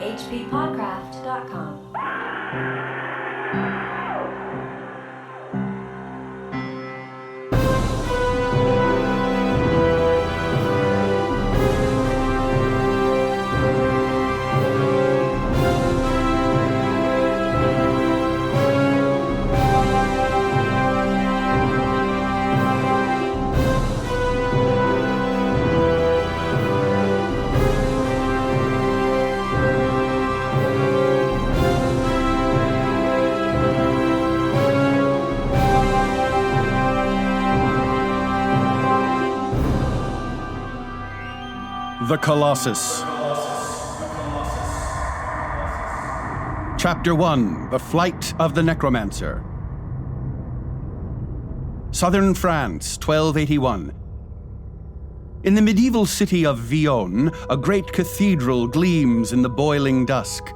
hppodcraft.com. The Colossus. Chapter 1, The Flight of the Necromancer. Southern France, 1281. In the medieval city of Ylourgne, a great cathedral gleams in the boiling dusk.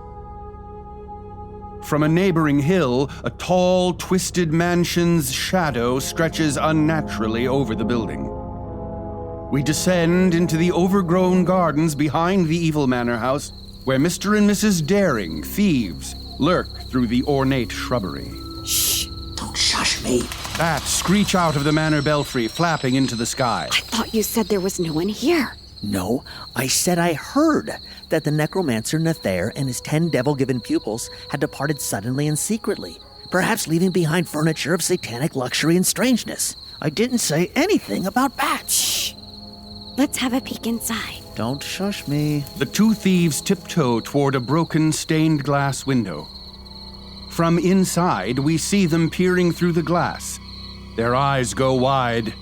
From a neighboring hill, a tall, twisted mansion's shadow stretches unnaturally over the building. We descend into the overgrown gardens behind the evil manor house, where Mr. and Mrs. Daring, thieves, lurk through the ornate shrubbery. Shh! Don't shush me! Bats screech out of the manor belfry, flapping into the sky. I thought you said there was no one here. No, I said I heard that the necromancer Nether and his 10 devil-given pupils had departed suddenly and secretly, perhaps leaving behind furniture of satanic luxury and strangeness. I didn't say anything about bats. Shh! Let's have a peek inside. Don't shush me. The two thieves tiptoe toward a broken stained glass window. From inside, we see them peering through the glass. Their eyes go wide.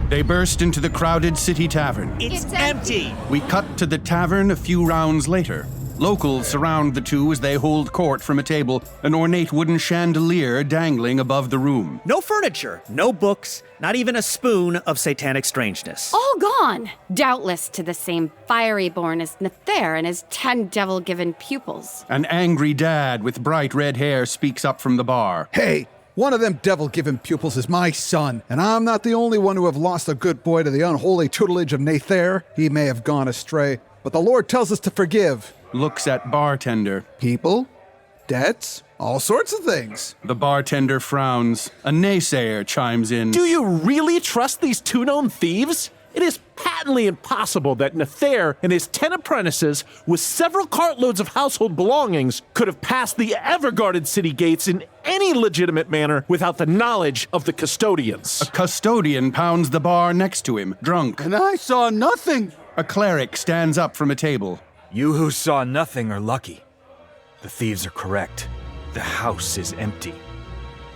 They burst into the crowded city tavern. It's empty! We cut to the tavern a few rounds later. Locals surround the two as they hold court from a table, an ornate wooden chandelier dangling above the room. No furniture, no books, not even a spoon of satanic strangeness. All gone! Doubtless to the same fiery born as Nether and his 10 devil-given pupils. An angry dad with bright red hair speaks up from the bar. Hey, one of them devil-given pupils is my son, and I'm not the only one who have lost a good boy to the unholy tutelage of Nether. He may have gone astray, but the Lord tells us to forgive. Looks at bartender. People, debts, all sorts of things. The bartender frowns. A naysayer chimes in. Do you really trust these two known thieves? It is patently impossible that Nether and his 10 apprentices, with several cartloads of household belongings, could have passed the ever-guarded city gates in any legitimate manner without the knowledge of the custodians. A custodian pounds the bar next to him, drunk. And I saw nothing. A cleric stands up from a table. You who saw nothing are lucky. The thieves are correct. The house is empty.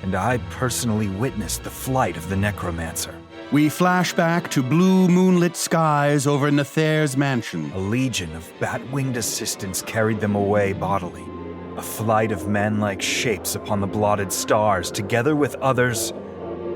And I personally witnessed the flight of the necromancer. We flash back to blue moonlit skies over Nether's mansion. A legion of bat-winged assistants carried them away bodily. A flight of man-like shapes upon the blotted stars, together with others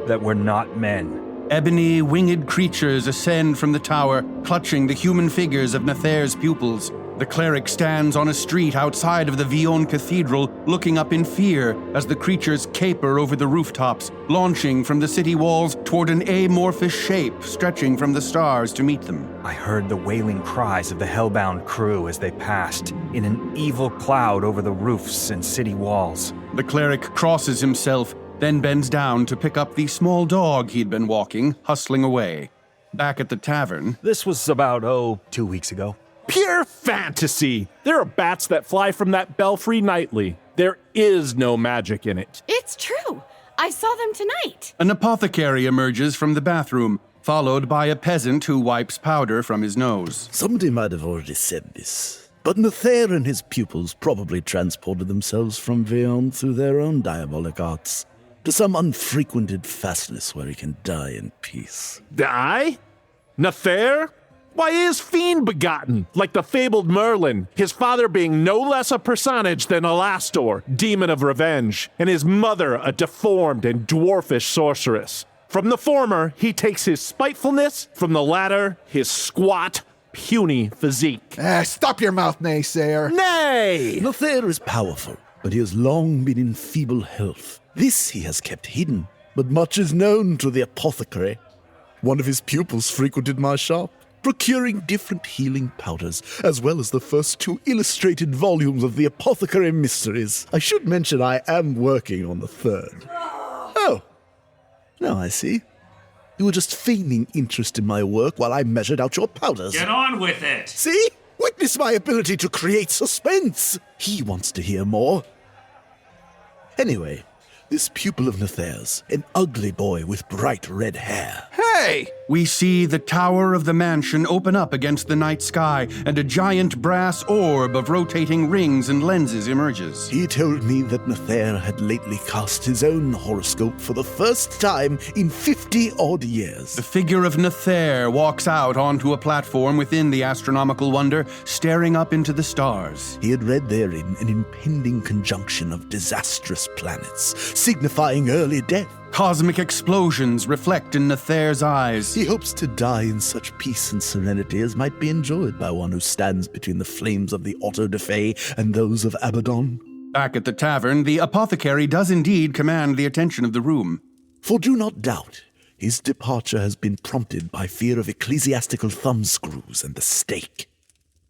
that were not men. Ebony, winged creatures ascend from the tower, clutching the human figures of Nether's pupils. The cleric stands on a street outside of the Ylourgne Cathedral, looking up in fear as the creatures caper over the rooftops, launching from the city walls toward an amorphous shape stretching from the stars to meet them. I heard the wailing cries of the hellbound crew as they passed, in an evil cloud over the roofs and city walls. The cleric crosses himself, then bends down to pick up the small dog he'd been walking, hustling away. Back at the tavern. This was about, 2 weeks ago. Pure fantasy! There are bats that fly from that belfry nightly. There is no magic in it. It's true. I saw them tonight. An apothecary emerges from the bathroom, followed by a peasant who wipes powder from his nose. Somebody might have already said this, but Nether and his pupils probably transported themselves from Ylourgne through their own diabolic arts to some unfrequented fastness where he can die in peace. Die? Nether? Why, he is fiend-begotten, like the fabled Merlin, his father being no less a personage than Alastor, demon of revenge, and his mother a deformed and dwarfish sorceress. From the former, he takes his spitefulness, from the latter, his squat, puny physique. Stop your mouth, naysayer. Nay! Nether is powerful, but he has long been in feeble health. This he has kept hidden, but much is known to the apothecary. One of his pupils frequented my shop. procuring different healing powders, as well as the first 2 illustrated volumes of the Apothecary Mysteries. I should mention I am working on the 3rd. Oh, now I see. You were just feigning interest in my work while I measured out your powders. Get on with it! See? Witness my ability to create suspense. He wants to hear more. Anyway, this pupil of Nether's, an ugly boy with bright red hair. Hey! We see the tower of the mansion open up against the night sky, and a giant brass orb of rotating rings and lenses emerges. He told me that Nether had lately cast his own horoscope for the first time in 50-odd years. The figure of Nether walks out onto a platform within the astronomical wonder, staring up into the stars. He had read therein an impending conjunction of disastrous planets, signifying early death. Cosmic explosions reflect in Nether's eyes. He hopes to die in such peace and serenity as might be enjoyed by one who stands between the flames of the Auto-da-Fé and those of Abaddon. Back at the tavern, the apothecary does indeed command the attention of the room. For do not doubt, his departure has been prompted by fear of ecclesiastical thumbscrews and the stake.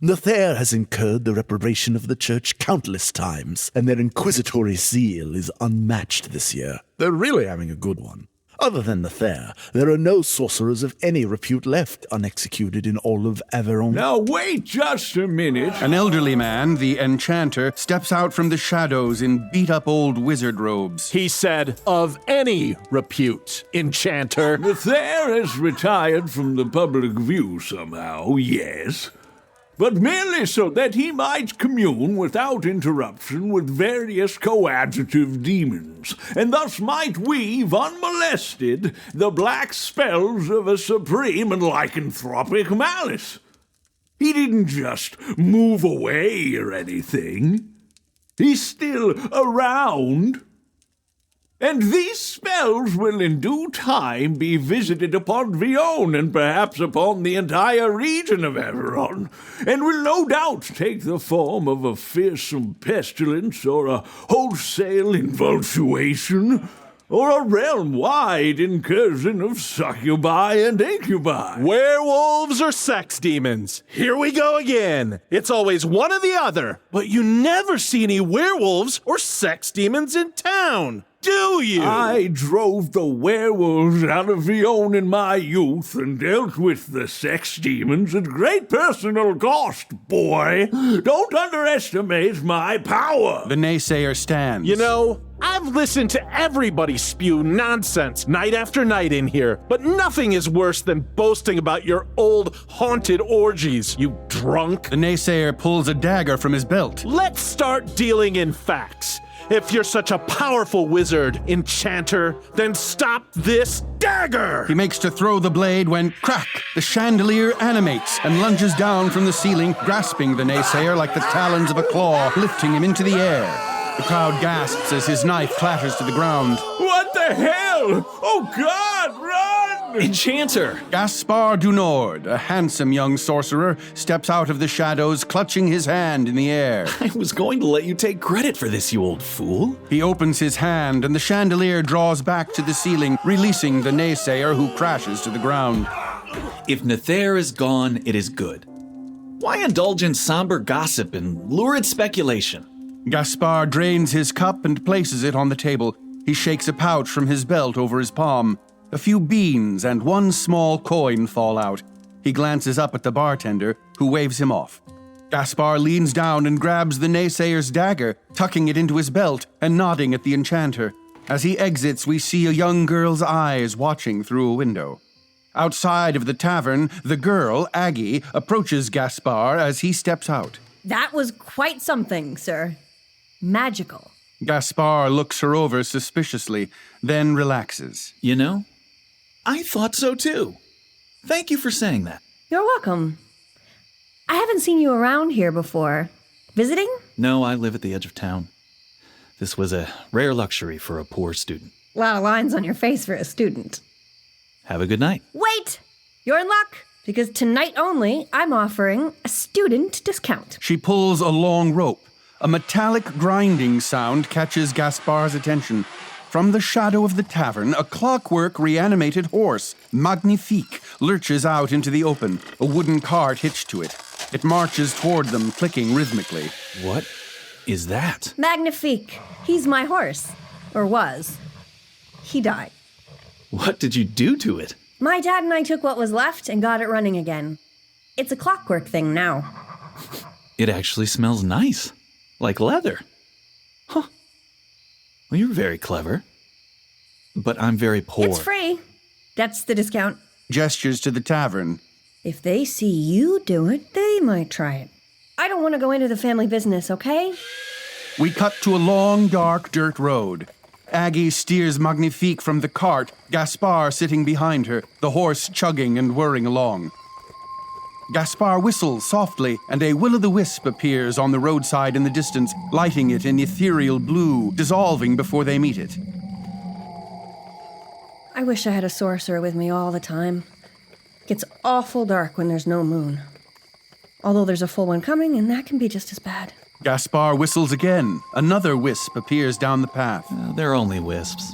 Nether has incurred the reprobation of the church countless times, and their inquisitory zeal is unmatched this year. They're really having a good one. Other than Nether, there are no sorcerers of any repute left unexecuted in all of Aveyron. Now wait just a minute. An elderly man, the enchanter, steps out from the shadows in beat-up old wizard robes. He said, of any repute, enchanter. Nether has retired from the public view somehow, yes. But merely so that he might commune without interruption with various coadjutive demons, and thus might weave unmolested the black spells of a supreme and lycanthropic malice. He didn't just move away or anything. He's still around. And these spells will in due time be visited upon Ylourgne and perhaps upon the entire region of Aveyron, and will no doubt take the form of a fearsome pestilence or a wholesale involution, or a realm-wide incursion of succubi and incubi. Werewolves or sex demons? Here we go again. It's always one or the other. But you never see any werewolves or sex demons in town, do you? I drove the werewolves out of Ylourgne in my youth and dealt with the sex demons at great personal cost, boy. Don't underestimate my power. The naysayer stands. You know, I've listened to everybody spew nonsense night after night in here, but nothing is worse than boasting about your old haunted orgies, you drunk. The naysayer pulls a dagger from his belt. Let's start dealing in facts. If you're such a powerful wizard, enchanter, then stop this dagger! He makes to throw the blade when, crack, the chandelier animates and lunges down from the ceiling, grasping the naysayer like the talons of a claw, lifting him into the air. The crowd gasps as his knife clatters to the ground. What the hell? Oh God, run! Enchanter! Gaspard du Nord, a handsome young sorcerer, steps out of the shadows, clutching his hand in the air. I was going to let you take credit for this, you old fool. He opens his hand, and the chandelier draws back to the ceiling, releasing the naysayer, who crashes to the ground. If Nether is gone, it is good. Why indulge in somber gossip and lurid speculation? Gaspard drains his cup and places it on the table. He shakes a pouch from his belt over his palm. A few beans and one small coin fall out. He glances up at the bartender, who waves him off. Gaspard leans down and grabs the naysayer's dagger, tucking it into his belt and nodding at the enchanter. As he exits, we see a young girl's eyes watching through a window. Outside of the tavern, the girl, Aggie, approaches Gaspard as he steps out. That was quite something, sir. Magical. Gaspard looks her over suspiciously, then relaxes. You know, I thought so too. Thank you for saying that. You're welcome. I haven't seen you around here before. Visiting? No, I live at the edge of town. This was a rare luxury for a poor student. A lot of lines on your face for a student. Have a good night. Wait! You're in luck, because tonight only, I'm offering a student discount. She pulls a long rope. A metallic grinding sound catches Gaspard's attention. From the shadow of the tavern, a clockwork reanimated horse, Magnifique, lurches out into the open, a wooden cart hitched to it. It marches toward them, clicking rhythmically. What is that? Magnifique. He's my horse. Or was. He died. What did you do to it? My dad and I took what was left and got it running again. It's a clockwork thing now. It actually smells nice. Like leather. Huh. Well, you're very clever. But I'm very poor. It's free. That's the discount. Gestures to the tavern. If they see you do it, they might try it. I don't want to go into the family business, okay? We cut to a long, dark dirt road. Aggie steers Magnifique from the cart, Gaspar sitting behind her, the horse chugging and whirring along. Gaspar whistles softly, and a will-o'-the-wisp appears on the roadside in the distance, lighting it in ethereal blue, dissolving before they meet it. I wish I had a sorcerer with me all the time. It gets awful dark when there's no moon. Although there's a full one coming, and that can be just as bad. Gaspar whistles again. Another wisp appears down the path. They're only wisps.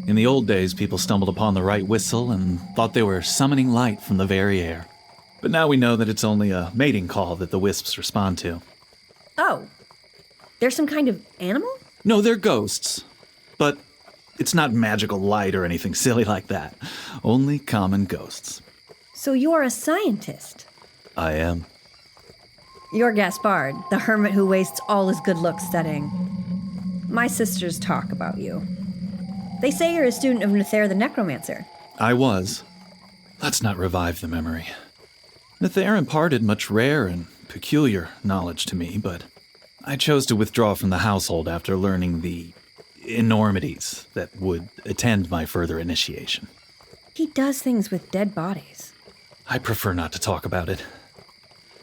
In the old days, people stumbled upon the right whistle and thought they were summoning light from the very air. But now we know that it's only a mating call that the wisps respond to. Oh. There's some kind of animal? No, they're ghosts. But it's not magical light or anything silly like that. Only common ghosts. So you're a scientist? I am. You're Gaspard, the hermit who wastes all his good looks studying. My sisters talk about you. They say you're a student of Nether the Necromancer. I was. Let's not revive the memory. Nether imparted much rare and peculiar knowledge to me, but I chose to withdraw from the household after learning the enormities that would attend my further initiation. He does things with dead bodies. I prefer not to talk about it.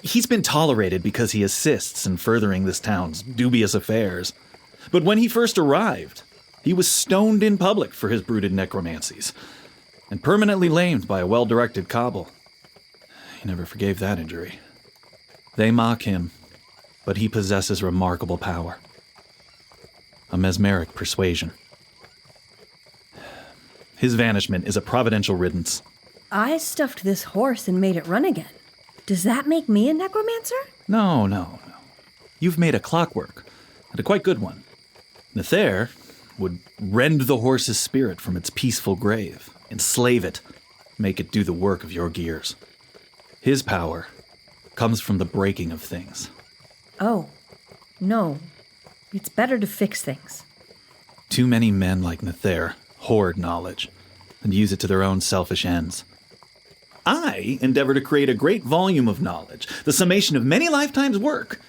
He's been tolerated because he assists in furthering this town's dubious affairs. But when he first arrived, he was stoned in public for his brooded necromancies, and permanently lamed by a well-directed cabal. He never forgave that injury. They mock him, but he possesses remarkable power. A mesmeric persuasion. His vanishment is a providential riddance. I stuffed this horse and made it run again. Does that make me a necromancer? No. You've made a clockwork, and a quite good one. Nether would rend the horse's spirit from its peaceful grave, enslave it, make it do the work of your gears. His power comes from the breaking of things. Oh, no. It's better to fix things. Too many men like Nether hoard knowledge and use it to their own selfish ends. I endeavor to create a great volume of knowledge, the summation of many lifetimes' work,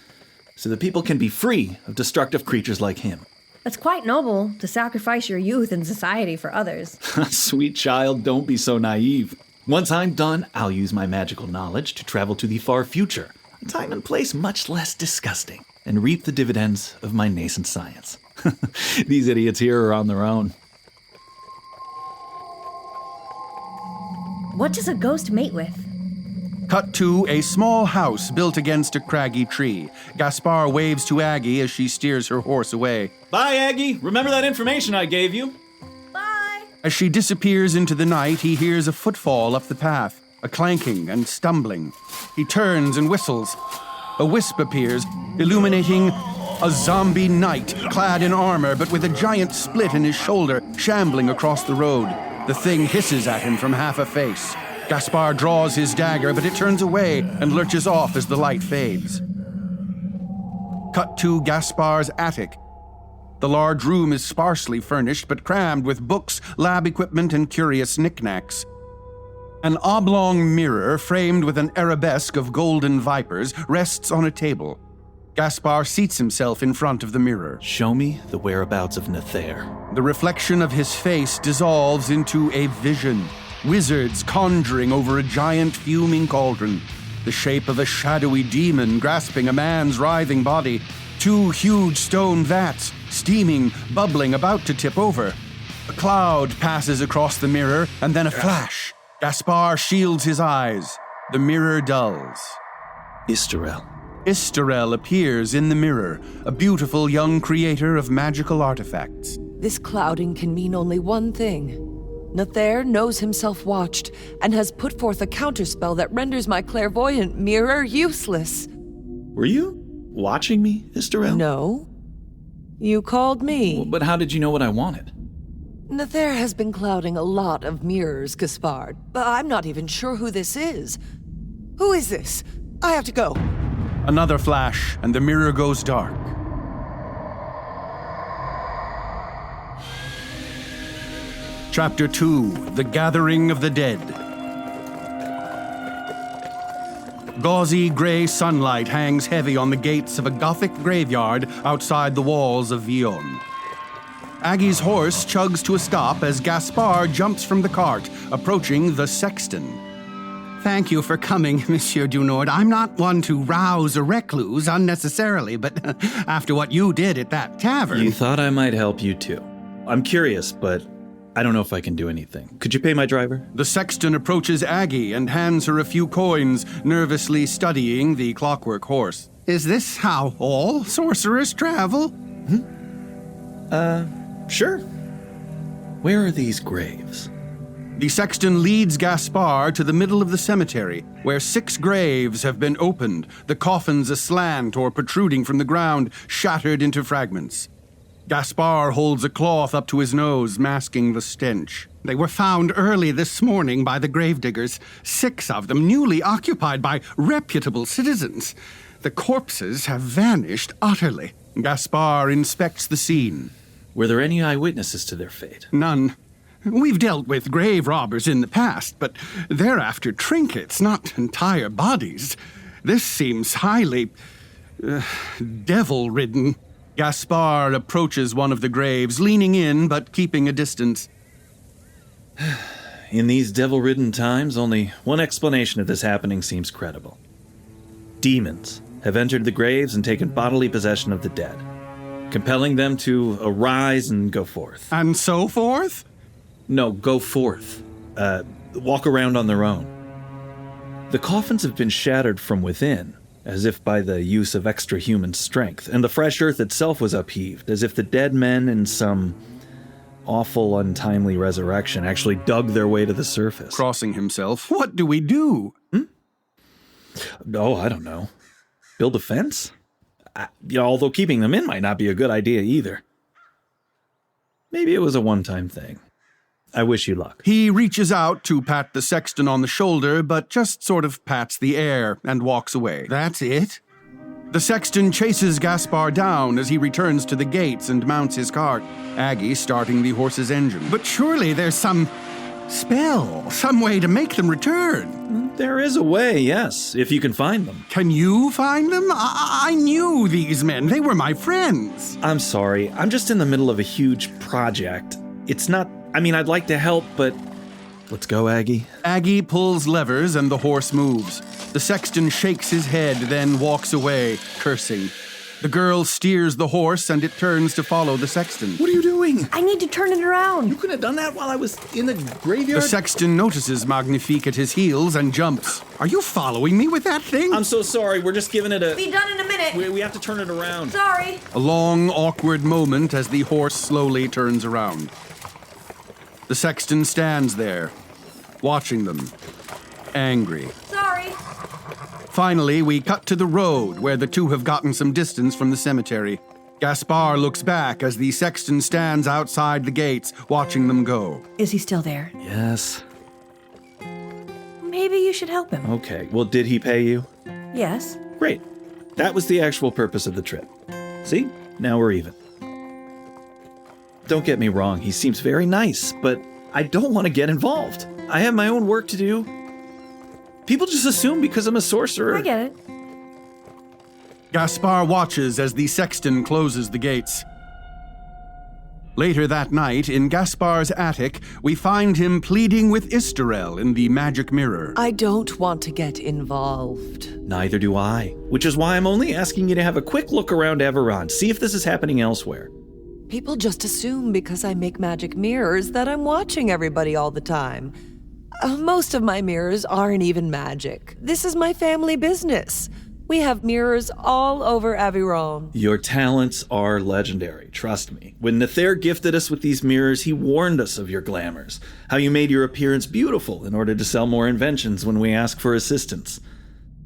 so that people can be free of destructive creatures like him. It's quite noble to sacrifice your youth and society for others. Sweet child, don't be so naive. Once I'm done, I'll use my magical knowledge to travel to the far future, a time and place much less disgusting, and reap the dividends of my nascent science. These idiots here are on their own. What does a ghost mate with? Cut to a small house built against a craggy tree. Gaspar waves to Aggie as she steers her horse away. Bye, Aggie. Remember that information I gave you? Bye! As she disappears into the night, he hears a footfall up the path, a clanking and stumbling. He turns and whistles. A wisp appears, illuminating a zombie knight, clad in armor but with a giant split in his shoulder, shambling across the road. The thing hisses at him from half a face. Gaspar draws his dagger, but it turns away and lurches off as the light fades. Cut to Gaspar's attic. The large room is sparsely furnished, but crammed with books, lab equipment, and curious knickknacks. An oblong mirror, framed with an arabesque of golden vipers, rests on a table. Gaspar seats himself in front of the mirror. Show me the whereabouts of Nether. The reflection of his face dissolves into a vision. Wizards conjuring over a giant fuming cauldron. The shape of a shadowy demon grasping a man's writhing body. 2 huge stone vats, steaming, bubbling, about to tip over. A cloud passes across the mirror, and then a flash. Gaspar shields his eyes. The mirror dulls. Istarel. Istarel appears in the mirror, a beautiful young creator of magical artifacts. This clouding can mean only one thing. Nether knows himself watched, and has put forth a counterspell that renders my clairvoyant mirror useless. Were you watching me, Istarel? No. You called me. Well, but how did you know what I wanted? Nether has been clouding a lot of mirrors, Gaspard, but I'm not even sure who this is. Who is this? I have to go. Another flash, and the mirror goes dark. Chapter 2, The Gathering of the Dead. Gauzy gray sunlight hangs heavy on the gates of a Gothic graveyard outside the walls of Ylourgne. Aggie's horse chugs to a stop as Gaspard jumps from the cart, approaching the sexton. Thank you for coming, Monsieur Dunord. I'm not one to rouse a recluse unnecessarily, but after what you did at that tavern... You thought I might help you too. I'm curious, but I don't know if I can do anything. Could you pay my driver? The sexton approaches Aggie and hands her a few coins, nervously studying the clockwork horse. Is this how all sorcerers travel? Sure. Where are these graves? The sexton leads Gaspard to the middle of the cemetery, where 6 graves have been opened, the coffins aslant or protruding from the ground, shattered into fragments. Gaspard holds a cloth up to his nose, masking the stench. They were found early this morning by the gravediggers, 6 of them newly occupied by reputable citizens. The corpses have vanished utterly. Gaspard inspects the scene. Were there any eyewitnesses to their fate? None. We've dealt with grave robbers in the past, but they're after trinkets, not entire bodies. This seems highly... devil-ridden. Gaspard approaches one of the graves, leaning in but keeping a distance. In these devil-ridden times, only one explanation of this happening seems credible. Demons have entered the graves and taken bodily possession of the dead, compelling them to arise and go forth. And so forth? No, go forth. Walk around on their own. The coffins have been shattered from within, as if by the use of extra-human strength, and the fresh earth itself was upheaved, as if the dead men in some awful, untimely resurrection actually dug their way to the surface. Crossing himself. What do we do? Oh, I don't know. Build a fence? Although keeping them in might not be a good idea either. Maybe it was a one-time thing. I wish you luck. He reaches out to pat the sexton on the shoulder, but just sort of pats the air and walks away. That's it? The sexton chases Gaspard down as he returns to the gates and mounts his cart, Aggie starting the horse's engine. But surely there's some spell, some way to make them return. There is a way, yes, if you can find them. Can you find them? I knew these men. They were my friends. I'm sorry. I'm just in the middle of a huge project. It's not... I'd like to help, but... Let's go, Aggie. Aggie pulls levers and the horse moves. The sexton shakes his head, then walks away, cursing. The girl steers the horse and it turns to follow the sexton. What are you doing? I need to turn it around. You could have done that while I was in the graveyard. The sexton notices Magnifique at his heels and jumps. Are you following me with that thing? I'm so sorry. We're just giving it a... Be done in a minute. We have to turn it around. Sorry. A long, awkward moment as the horse slowly turns around. The sexton stands there, watching them, angry. Sorry. Finally, we cut to the road where the two have gotten some distance from the cemetery. Gaspard looks back as the sexton stands outside the gates, watching them go. Is he still there? Yes. Maybe you should help him. Okay, well, did he pay you? Yes. Great. That was the actual purpose of the trip. See? Now we're even. Don't get me wrong, he seems very nice, but I don't want to get involved. I have my own work to do. People just assume because I'm a sorcerer. I get it. Gaspard watches as the sexton closes the gates. Later that night, in Gaspard's attic, we find him pleading with Istarel in the magic mirror. I don't want to get involved. Neither do I, which is why I'm only asking you to have a quick look around Everon, see if this is happening elsewhere. People just assume because I make magic mirrors that I'm watching everybody all the time. Most of my mirrors aren't even magic. This is my family business. We have mirrors all over Aviron. Your talents are legendary, trust me. When Nether gifted us with these mirrors, he warned us of your glamours, how you made your appearance beautiful in order to sell more inventions when we ask for assistance.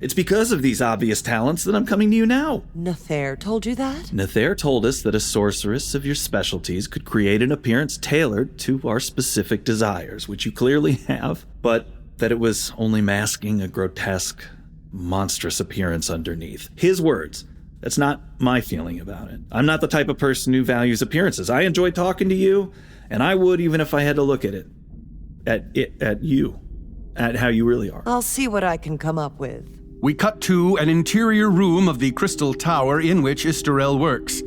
It's because of these obvious talents that I'm coming to you now. Nether told you that? Nether told us that a sorceress of your specialties could create an appearance tailored to our specific desires, which you clearly have, but that it was only masking a grotesque, monstrous appearance underneath. His words. That's not my feeling about it. I'm not the type of person who values appearances. I enjoy talking to you, and I would even if I had to look at you, at how you really are. I'll see what I can come up with. We cut to an interior room of the crystal tower in which Istarel works.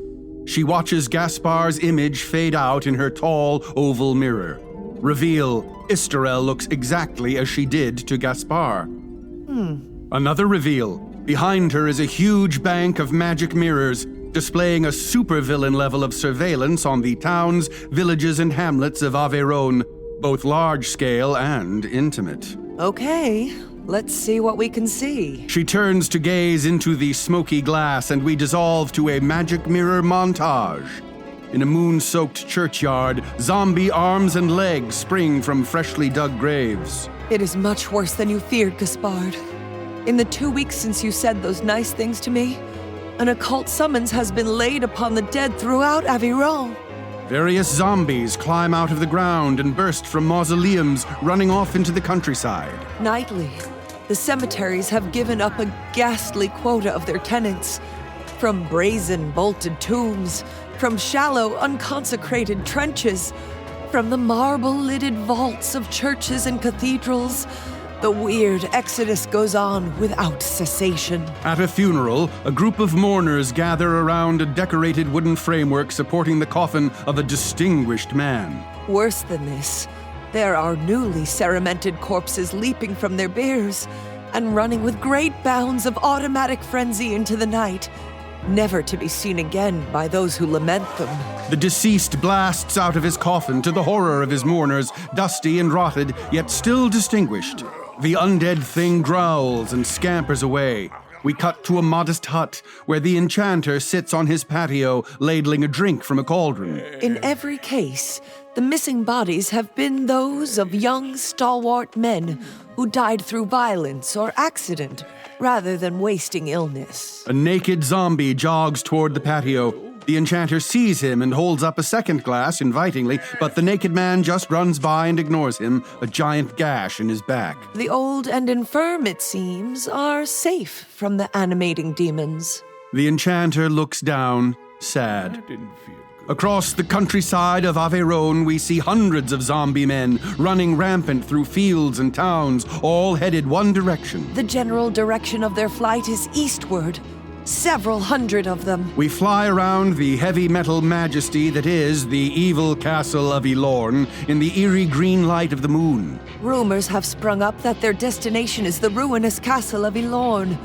She watches Gaspar's image fade out in her tall, oval mirror. Reveal, Istarel looks exactly as she did to Gaspar. Another reveal. Behind her is a huge bank of magic mirrors, displaying a supervillain level of surveillance on the towns, villages, and hamlets of Aviron, both large-scale and intimate. Okay, let's see what we can see. She turns to gaze into the smoky glass, and we dissolve to a magic mirror montage. In a moon-soaked churchyard, zombie arms and legs spring from freshly dug graves. It is much worse than you feared, Gaspard. In the 2 weeks since you said those nice things to me, an occult summons has been laid upon the dead throughout Aviron. Various zombies climb out of the ground and burst from mausoleums, running off into the countryside. Nightly, the cemeteries have given up a ghastly quota of their tenants. From brazen, bolted tombs, from shallow, unconsecrated trenches, from the marble-lidded vaults of churches and cathedrals, the weird exodus goes on without cessation. At a funeral, a group of mourners gather around a decorated wooden framework supporting the coffin of a distinguished man. Worse than this, there are newly ceramented corpses leaping from their biers and running with great bounds of automatic frenzy into the night, never to be seen again by those who lament them. The deceased blasts out of his coffin to the horror of his mourners, dusty and rotted, yet still distinguished. The undead thing growls and scampers away. We cut to a modest hut where the enchanter sits on his patio, ladling a drink from a cauldron. In every case, the missing bodies have been those of young, stalwart men who died through violence or accident, rather than wasting illness. A naked zombie jogs toward the patio. The enchanter sees him and holds up a second glass invitingly, but the naked man just runs by and ignores him, a giant gash in his back. The old and infirm, it seems, are safe from the animating demons. The enchanter looks down, sad. Across the countryside of Aviron, we see hundreds of zombie men running rampant through fields and towns, all headed one direction. The general direction of their flight is eastward. Several hundred of them. We fly around the heavy metal majesty that is the evil castle of Ylourgne in the eerie green light of the moon. Rumors have sprung up that their destination is the ruinous castle of Ylourgne,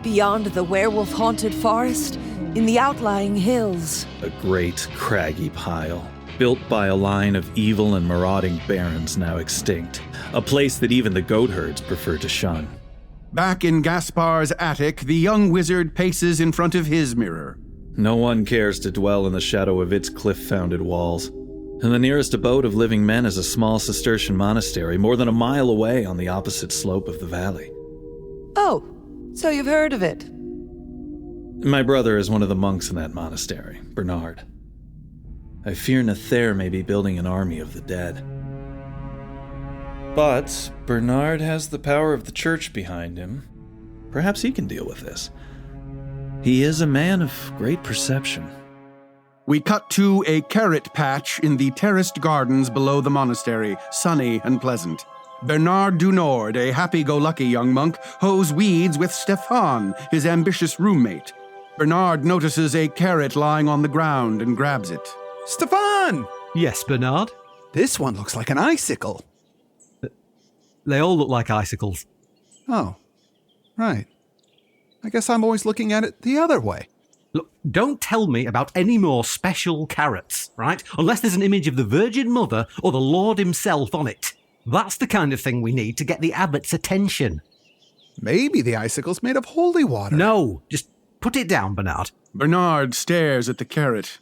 beyond the werewolf-haunted forest, in the outlying hills. A great, craggy pile, built by a line of evil and marauding barons now extinct. A place that even the goat herds prefer to shun. Back in Gaspar's attic, the young wizard paces in front of his mirror. No one cares to dwell in the shadow of its cliff-founded walls. And the nearest abode of living men is a small Cistercian monastery more than a mile away on the opposite slope of the valley. Oh, so you've heard of it? My brother is one of the monks in that monastery, Bernard. I fear Nether may be building an army of the dead. But Bernard has the power of the church behind him. Perhaps he can deal with this. He is a man of great perception. We cut to a carrot patch in the terraced gardens below the monastery, sunny and pleasant. Bernard du Nord, a happy-go-lucky young monk, hoes weeds with Stéphane, his ambitious roommate. Bernard notices a carrot lying on the ground and grabs it. Stéphane! Yes, Bernard? This one looks like an icicle. They all look like icicles. Oh, right. I guess I'm always looking at it the other way. Look, don't tell me about any more special carrots, right? Unless there's an image of the Virgin Mother or the Lord himself on it. That's the kind of thing we need to get the abbot's attention. Maybe the icicle's made of holy water. No, just put it down, Bernard. Bernard stares at the carrot.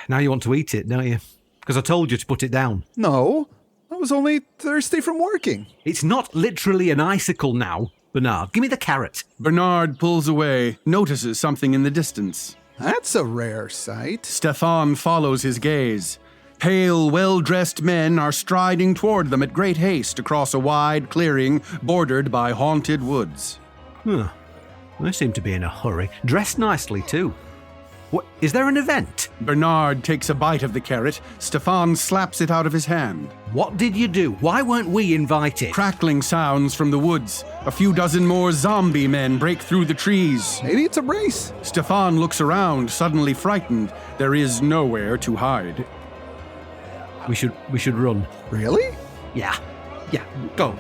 Now you want to eat it, don't you? Because I told you to put it down. No, I was only thirsty from working. It's not literally an icicle now, Bernard. Give me the carrot. Bernard pulls away, notices something in the distance. That's a rare sight. Stefan follows his gaze. Pale, well-dressed men are striding toward them at great haste across a wide clearing bordered by haunted woods. Huh. They seem to be in a hurry. Dressed nicely, too. What, is there an event? Bernard takes a bite of the carrot. Stefan slaps it out of his hand. What did you do? Why weren't we invited? Crackling sounds from the woods. A few dozen more zombie men break through the trees. Maybe it's a race. Stefan looks around, suddenly frightened. There is nowhere to hide. We should run. Really? Yeah. Go.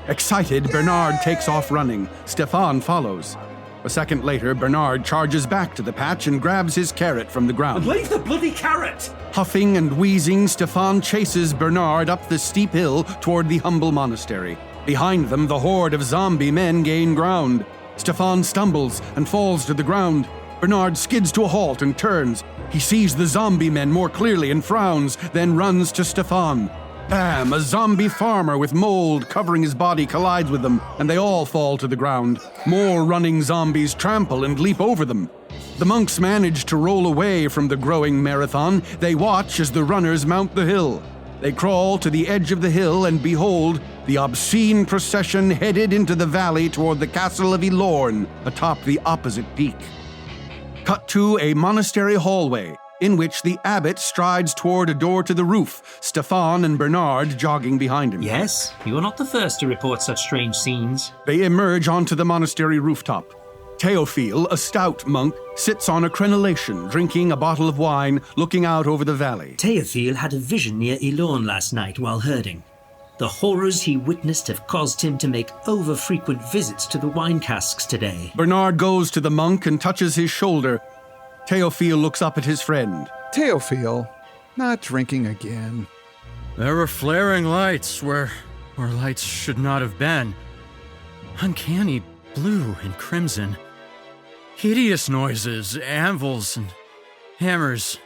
Excited, Bernard takes off running. Stefan follows. A second later, Bernard charges back to the patch and grabs his carrot from the ground. Leave the bloody carrot! Huffing and wheezing, Stefan chases Bernard up the steep hill toward the humble monastery. Behind them, the horde of zombie men gain ground. Stefan stumbles and falls to the ground. Bernard skids to a halt and turns. He sees the zombie men more clearly and frowns, then runs to Stefan. Bam! A zombie farmer with mold covering his body collides with them, and they all fall to the ground. More running zombies trample and leap over them. The monks manage to roll away from the growing marathon. They watch as the runners mount the hill. They crawl to the edge of the hill and behold the obscene procession headed into the valley toward the castle of Ylourgne, atop the opposite peak. Cut to a monastery hallway, in which the abbot strides toward a door to the roof, Stefan and Bernard jogging behind him. Yes, you are not the first to report such strange scenes. They emerge onto the monastery rooftop. Theophile, a stout monk, sits on a crenellation, drinking a bottle of wine, looking out over the valley. Theophile had a vision near Ylourgne last night while herding. The horrors he witnessed have caused him to make over-frequent visits to the wine casks today. Bernard goes to the monk and touches his shoulder. Theophile looks up at his friend. Theophile, not drinking again. There were flaring lights where lights should not have been. Uncanny blue and crimson. Hideous noises, anvils and hammers.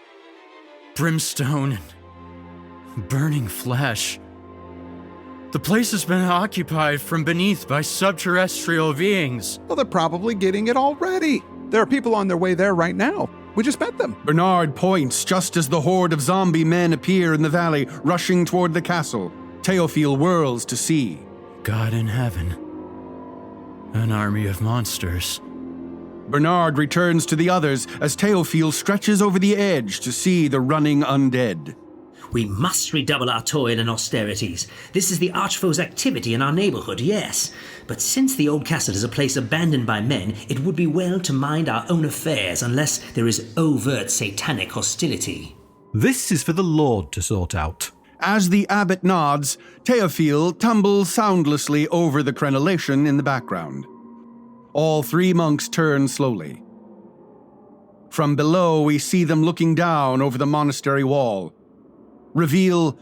Brimstone and burning flesh. The place has been occupied from beneath by subterrestrial beings. Well, they're probably getting it already. There are people on their way there right now. We just met them. Bernard points just as the horde of zombie men appear in the valley, rushing toward the castle. Theophile whirls to see. God in heaven. An army of monsters. Bernard returns to the others as Theophile stretches over the edge to see the running undead. We must redouble our toil and austerities. This is the archfoe's activity in our neighborhood, yes. But since the old castle is a place abandoned by men, it would be well to mind our own affairs unless there is overt satanic hostility. This is for the Lord to sort out. As the abbot nods, Theophile tumbles soundlessly over the crenellation in the background. All three monks turn slowly. From below, we see them looking down over the monastery wall. Reveal,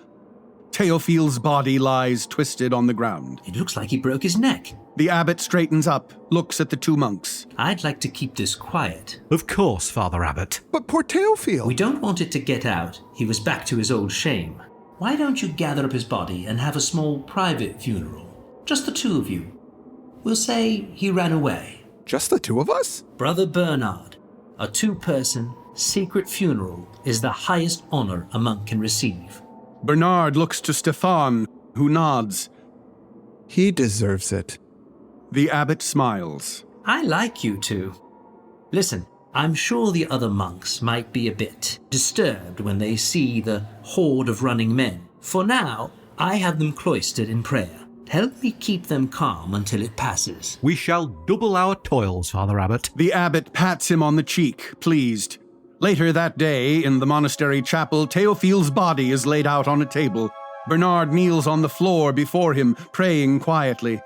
Theophile's body lies twisted on the ground. It looks like he broke his neck. The abbot straightens up, looks at the two monks. I'd like to keep this quiet. Of course, Father Abbot. But poor Theophile. We don't want it to get out. He was back to his old shame. Why don't you gather up his body and have a small private funeral? Just the two of you. We'll say he ran away. Just the two of us? Brother Bernard, a two-person secret funeral is the highest honor a monk can receive. Bernard looks to Stefan, who nods. He deserves it. The abbot smiles. I like you two. Listen, I'm sure the other monks might be a bit disturbed when they see the horde of running men. For now, I have them cloistered in prayer. Help me keep them calm until it passes. We shall double our toils, Father Abbot. The abbot pats him on the cheek, pleased. Later that day, in the monastery chapel, Theophile's body is laid out on a table. Bernard kneels on the floor before him, praying quietly.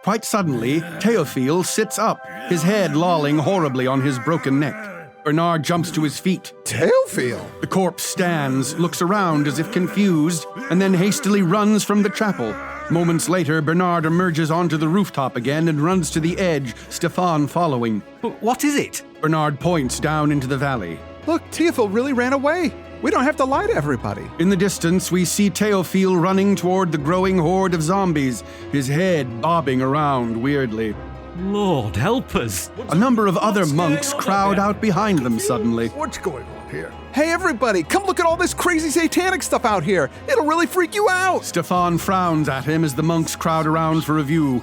Quite suddenly, Theophile sits up, his head lolling horribly on his broken neck. Bernard jumps to his feet. Theophile! The corpse stands, looks around as if confused, and then hastily runs from the chapel. Moments later, Bernard emerges onto the rooftop again and runs to the edge, Stefan following. But what is it? Bernard points down into the valley. Look, Teofil really ran away. We don't have to lie to everybody. In the distance, we see Teofil running toward the growing horde of zombies, his head bobbing around weirdly. Lord help us. A number of other monks crowd out behind them suddenly. What's going on here? Hey, everybody, come look at all this crazy satanic stuff out here. It'll really freak you out. Stefan frowns at him as the monks crowd around for a view.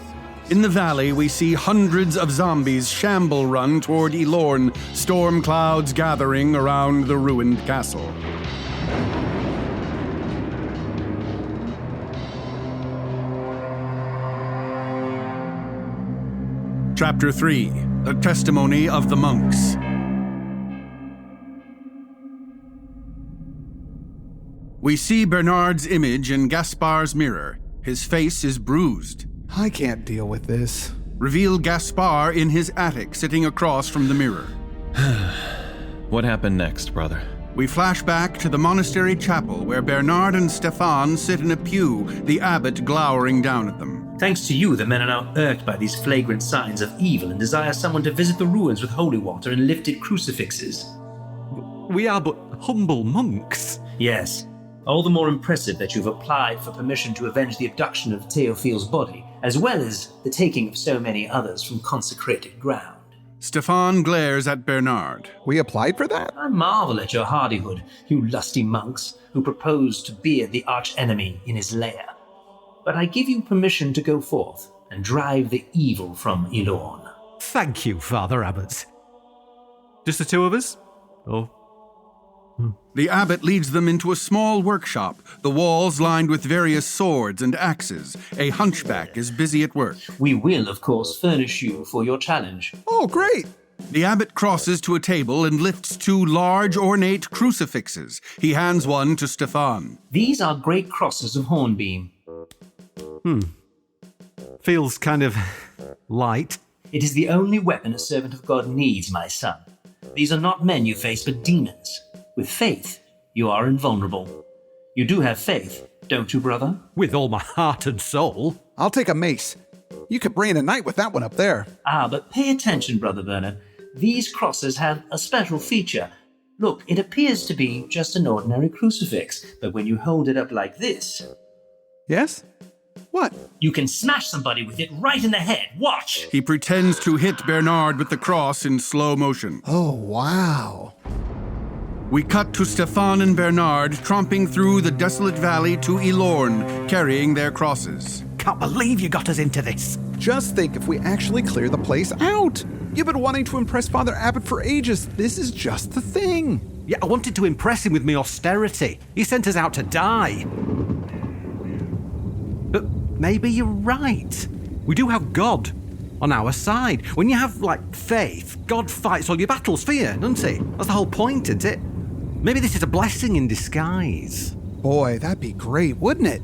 In the valley, we see hundreds of zombies shamble run toward Ylourgne, storm clouds gathering around the ruined castle. Chapter 3: The Testimony of the Monks. We see Bernard's image in Gaspard's mirror. His face is bruised. I can't deal with this. Reveal Gaspard in his attic, sitting across from the mirror. What happened next, brother? We flash back to the monastery chapel where Bernard and Stefan sit in a pew, the abbot glowering down at them. Thanks to you, the men are now irked by these flagrant signs of evil and desire someone to visit the ruins with holy water and lifted crucifixes. We are but humble monks. Yes. All the more impressive that you've applied for permission to avenge the abduction of Teofil's body, as well as the taking of so many others from consecrated ground. Stefan glares at Bernard. We applied for that? I marvel at your hardihood, you lusty monks who propose to beard the arch-enemy in his lair. But I give you permission to go forth and drive the evil from Ylourgne. Thank you, Father Abbot. Just the two of us? Oh. The abbot leads them into a small workshop, the walls lined with various swords and axes. A hunchback is busy at work. We will, of course, furnish you for your challenge. Oh, great! The abbot crosses to a table and lifts two large, ornate crucifixes. He hands one to Stefan. These are great crosses of hornbeam. Feels kind of light. It is the only weapon a servant of God needs, my son. These are not men you face, but demons. With faith, you are invulnerable. You do have faith, don't you, brother? With all my heart and soul. I'll take a mace. You could brain a knight with that one up there. Ah, but pay attention, Brother Bernard. These crosses have a special feature. Look, it appears to be just an ordinary crucifix, but when you hold it up like this... Yes? What? You can smash somebody with it right in the head. Watch! He pretends to hit Bernard with the cross in slow motion. Oh, wow. We cut to Stefan and Bernard tromping through the desolate valley to Ylourgne, carrying their crosses. Can't believe you got us into this. Just think if we actually clear the place out. You've been wanting to impress Father Abbot for ages. This is just the thing. Yeah, I wanted to impress him with my austerity. He sent us out to die. But maybe you're right. We do have God on our side. When you have, faith, God fights all your battles for you, doesn't he? That's the whole point, isn't it? Maybe this is a blessing in disguise. Boy, that'd be great, wouldn't it?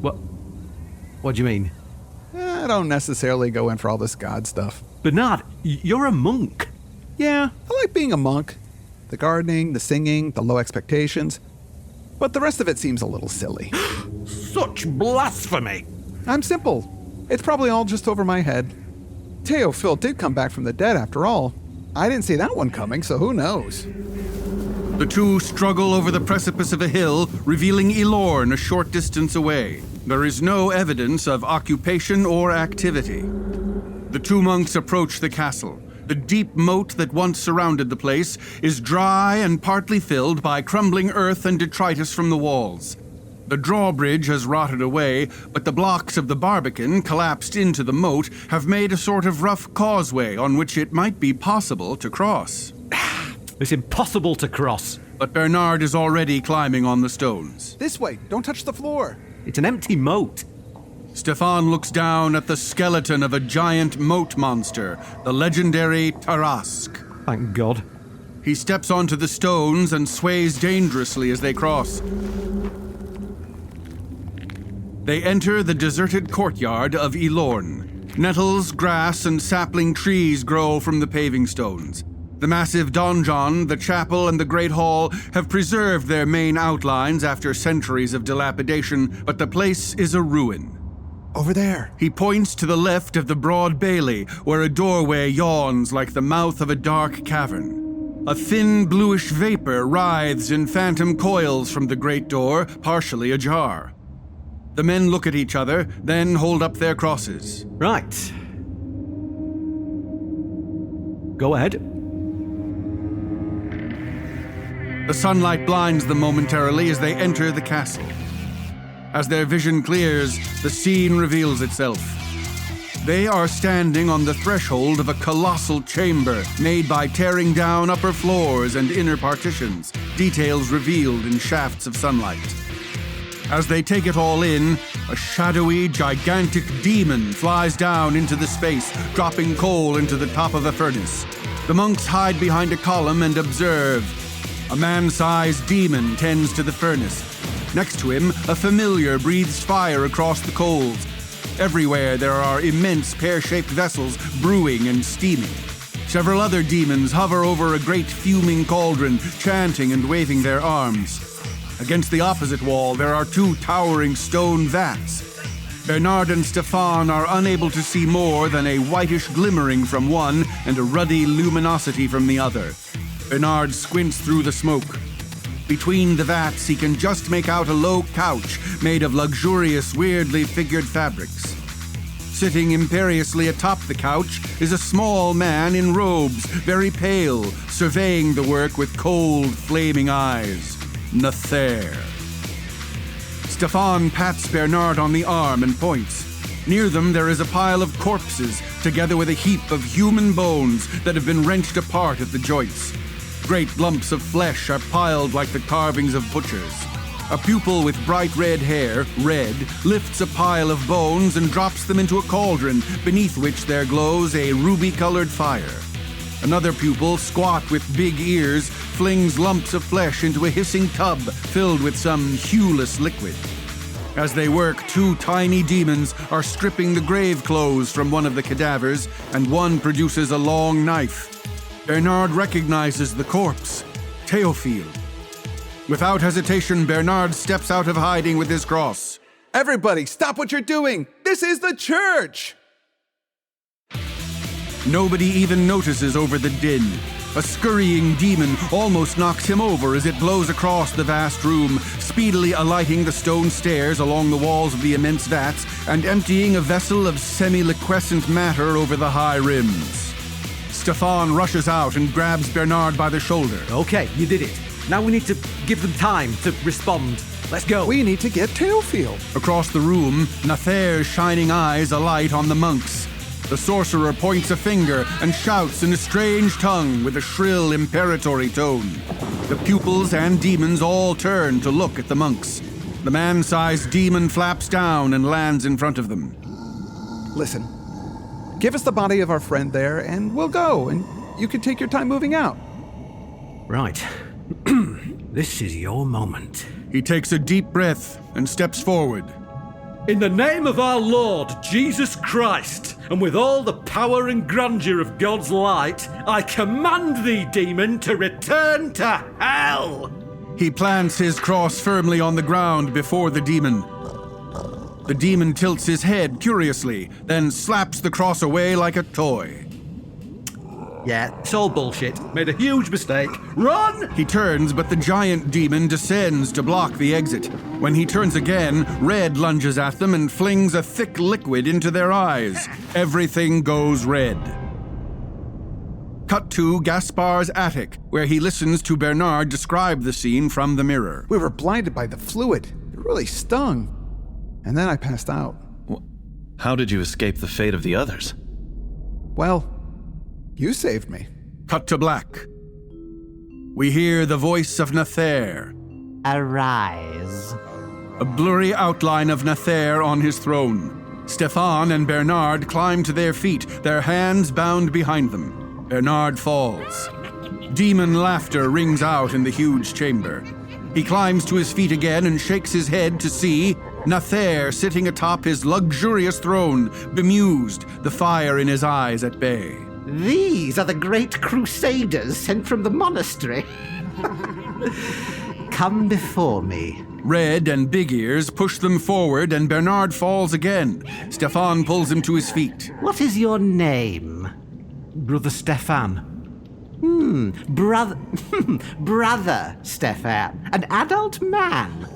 What do you mean? I don't necessarily go in for all this God stuff. Bernard, you're a monk. Yeah, I like being a monk. The gardening, the singing, the low expectations. But the rest of it seems a little silly. Such blasphemy! I'm simple. It's probably all just over my head. Teofil did come back from the dead after all. I didn't see that one coming, so who knows? The two struggle over the precipice of a hill, revealing Ylourgne a short distance away. There is no evidence of occupation or activity. The two monks approach the castle. The deep moat that once surrounded the place is dry and partly filled by crumbling earth and detritus from the walls. The drawbridge has rotted away, but the blocks of the barbican, collapsed into the moat, have made a sort of rough causeway on which it might be possible to cross. It's impossible to cross. But Bernard is already climbing on the stones. This way, don't touch the floor. It's an empty moat. Stefan looks down at the skeleton of a giant moat monster, the legendary Tarrasque. Thank God. He steps onto the stones and sways dangerously as they cross. They enter the deserted courtyard of Ylourgne. Nettles, grass, and sapling trees grow from the paving stones. The massive donjon, the chapel, and the great hall have preserved their main outlines after centuries of dilapidation, but the place is a ruin. Over there. He points to the left of the broad bailey, where a doorway yawns like the mouth of a dark cavern. A thin bluish vapor writhes in phantom coils from the great door, partially ajar. The men look at each other, then hold up their crosses. Right. Go ahead. The sunlight blinds them momentarily as they enter the castle. As their vision clears, the scene reveals itself. They are standing on the threshold of a colossal chamber made by tearing down upper floors and inner partitions, details revealed in shafts of sunlight. As they take it all in, a shadowy, gigantic demon flies down into the space, dropping coal into the top of a furnace. The monks hide behind a column and observe. A man-sized demon tends to the furnace. Next to him, a familiar breathes fire across the coals. Everywhere there are immense pear-shaped vessels brewing and steaming. Several other demons hover over a great fuming cauldron, chanting and waving their arms. Against the opposite wall, there are two towering stone vats. Bernard and Stefan are unable to see more than a whitish glimmering from one and a ruddy luminosity from the other. Bernard squints through the smoke. Between the vats, he can just make out a low couch made of luxurious, weirdly figured fabrics. Sitting imperiously atop the couch is a small man in robes, very pale, surveying the work with cold, flaming eyes. Nathair. Stefan pats Bernard on the arm and points. Near them there is a pile of corpses, together with a heap of human bones that have been wrenched apart at the joints. Great lumps of flesh are piled like the carvings of butchers. A pupil with bright red hair, red, lifts a pile of bones and drops them into a cauldron, beneath which there glows a ruby-colored fire. Another pupil, squat with big ears, flings lumps of flesh into a hissing tub filled with some hueless liquid. As they work, two tiny demons are stripping the grave clothes from one of the cadavers, and one produces a long knife. Bernard recognizes the corpse, Théophile. Without hesitation, Bernard steps out of hiding with his cross. Everybody, stop what you're doing! This is the church! Nobody even notices over the din. A scurrying demon almost knocks him over as it blows across the vast room, speedily alighting the stone stairs along the walls of the immense vats and emptying a vessel of semi-liquescent matter over the high rims. Stefan rushes out and grabs Bernard by the shoulder. Okay, you did it. Now we need to give them time to respond. Let's go. We need to get Théophile. Across the room, Nathair's shining eyes alight on the monks. The sorcerer points a finger and shouts in a strange tongue with a shrill, imperatory tone. The pupils and demons all turn to look at the monks. The man-sized demon flaps down and lands in front of them. Listen, give us the body of our friend there, and we'll go, and you can take your time moving out. Right. This is your moment. He takes a deep breath and steps forward. In the name of our Lord Jesus Christ, and with all the power and grandeur of God's light, I command thee, demon, to return to hell! He plants his cross firmly on the ground before the demon. The demon tilts his head curiously, then slaps the cross away like a toy. Yeah, it's all bullshit. Made a huge mistake. Run! He turns, but the giant demon descends to block the exit. When he turns again, Red lunges at them and flings a thick liquid into their eyes. Everything goes red. Cut to Gaspard's attic, where he listens to Bernard describe the scene from the mirror. We were blinded by the fluid. It really stung. And then I passed out. How did you escape the fate of the others? Well, you saved me. Cut to black. We hear the voice of Nathair. Arise. A blurry outline of Nathair on his throne. Stefan and Bernard climb to their feet, their hands bound behind them. Bernard falls. Demon laughter rings out in the huge chamber. He climbs to his feet again and shakes his head to see Nathair sitting atop his luxurious throne, bemused, the fire in his eyes at bay. These are the great crusaders sent from the monastery. Come before me, Red and Big Ears push them forward and Bernard falls again. Stefan pulls him to his feet. What is your name? Brother Stefan. Brother Stefan, an adult man.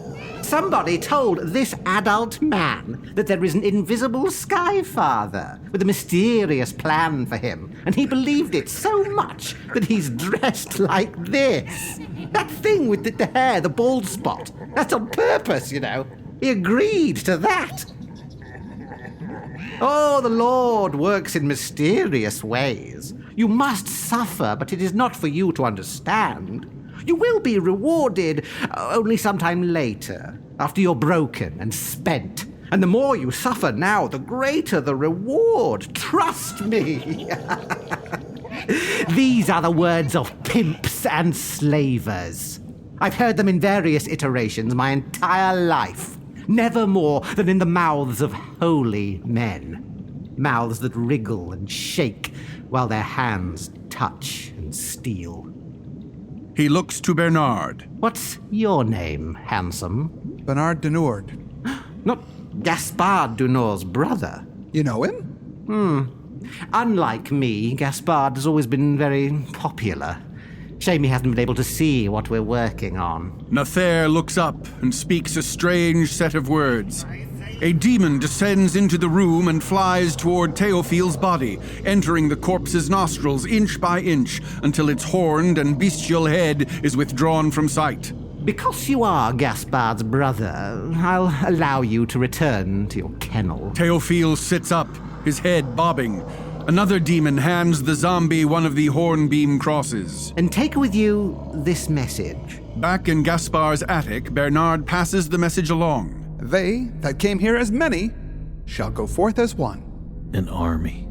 Somebody told this adult man that there is an invisible Sky Father with a mysterious plan for him, and he believed it so much that he's dressed like this. That thing with the hair, the bald spot, that's on purpose, you know. He agreed to that. Oh, the Lord works in mysterious ways. You must suffer, but it is not for you to understand. You will be rewarded only sometime later, after you're broken and spent. And the more you suffer now, the greater the reward. Trust me. These are the words of pimps and slavers. I've heard them in various iterations my entire life. Never more than in the mouths of holy men. Mouths that wriggle and shake while their hands touch and steal. He looks to Bernard. What's your name, handsome? Bernard de Noord. Not Gaspard de Noord's brother. You know him? Unlike me, Gaspard has always been very popular. Shame he hasn't been able to see what we're working on. Nathaire looks up and speaks a strange set of words. A demon descends into the room and flies toward Theophile's body, entering the corpse's nostrils inch by inch until its horned and bestial head is withdrawn from sight. Because you are Gaspard's brother, I'll allow you to return to your kennel. Theophile sits up, his head bobbing. Another demon hands the zombie one of the hornbeam crosses. And take with you this message. Back in Gaspard's attic, Bernard passes the message along. They that came here as many shall go forth as one. An army.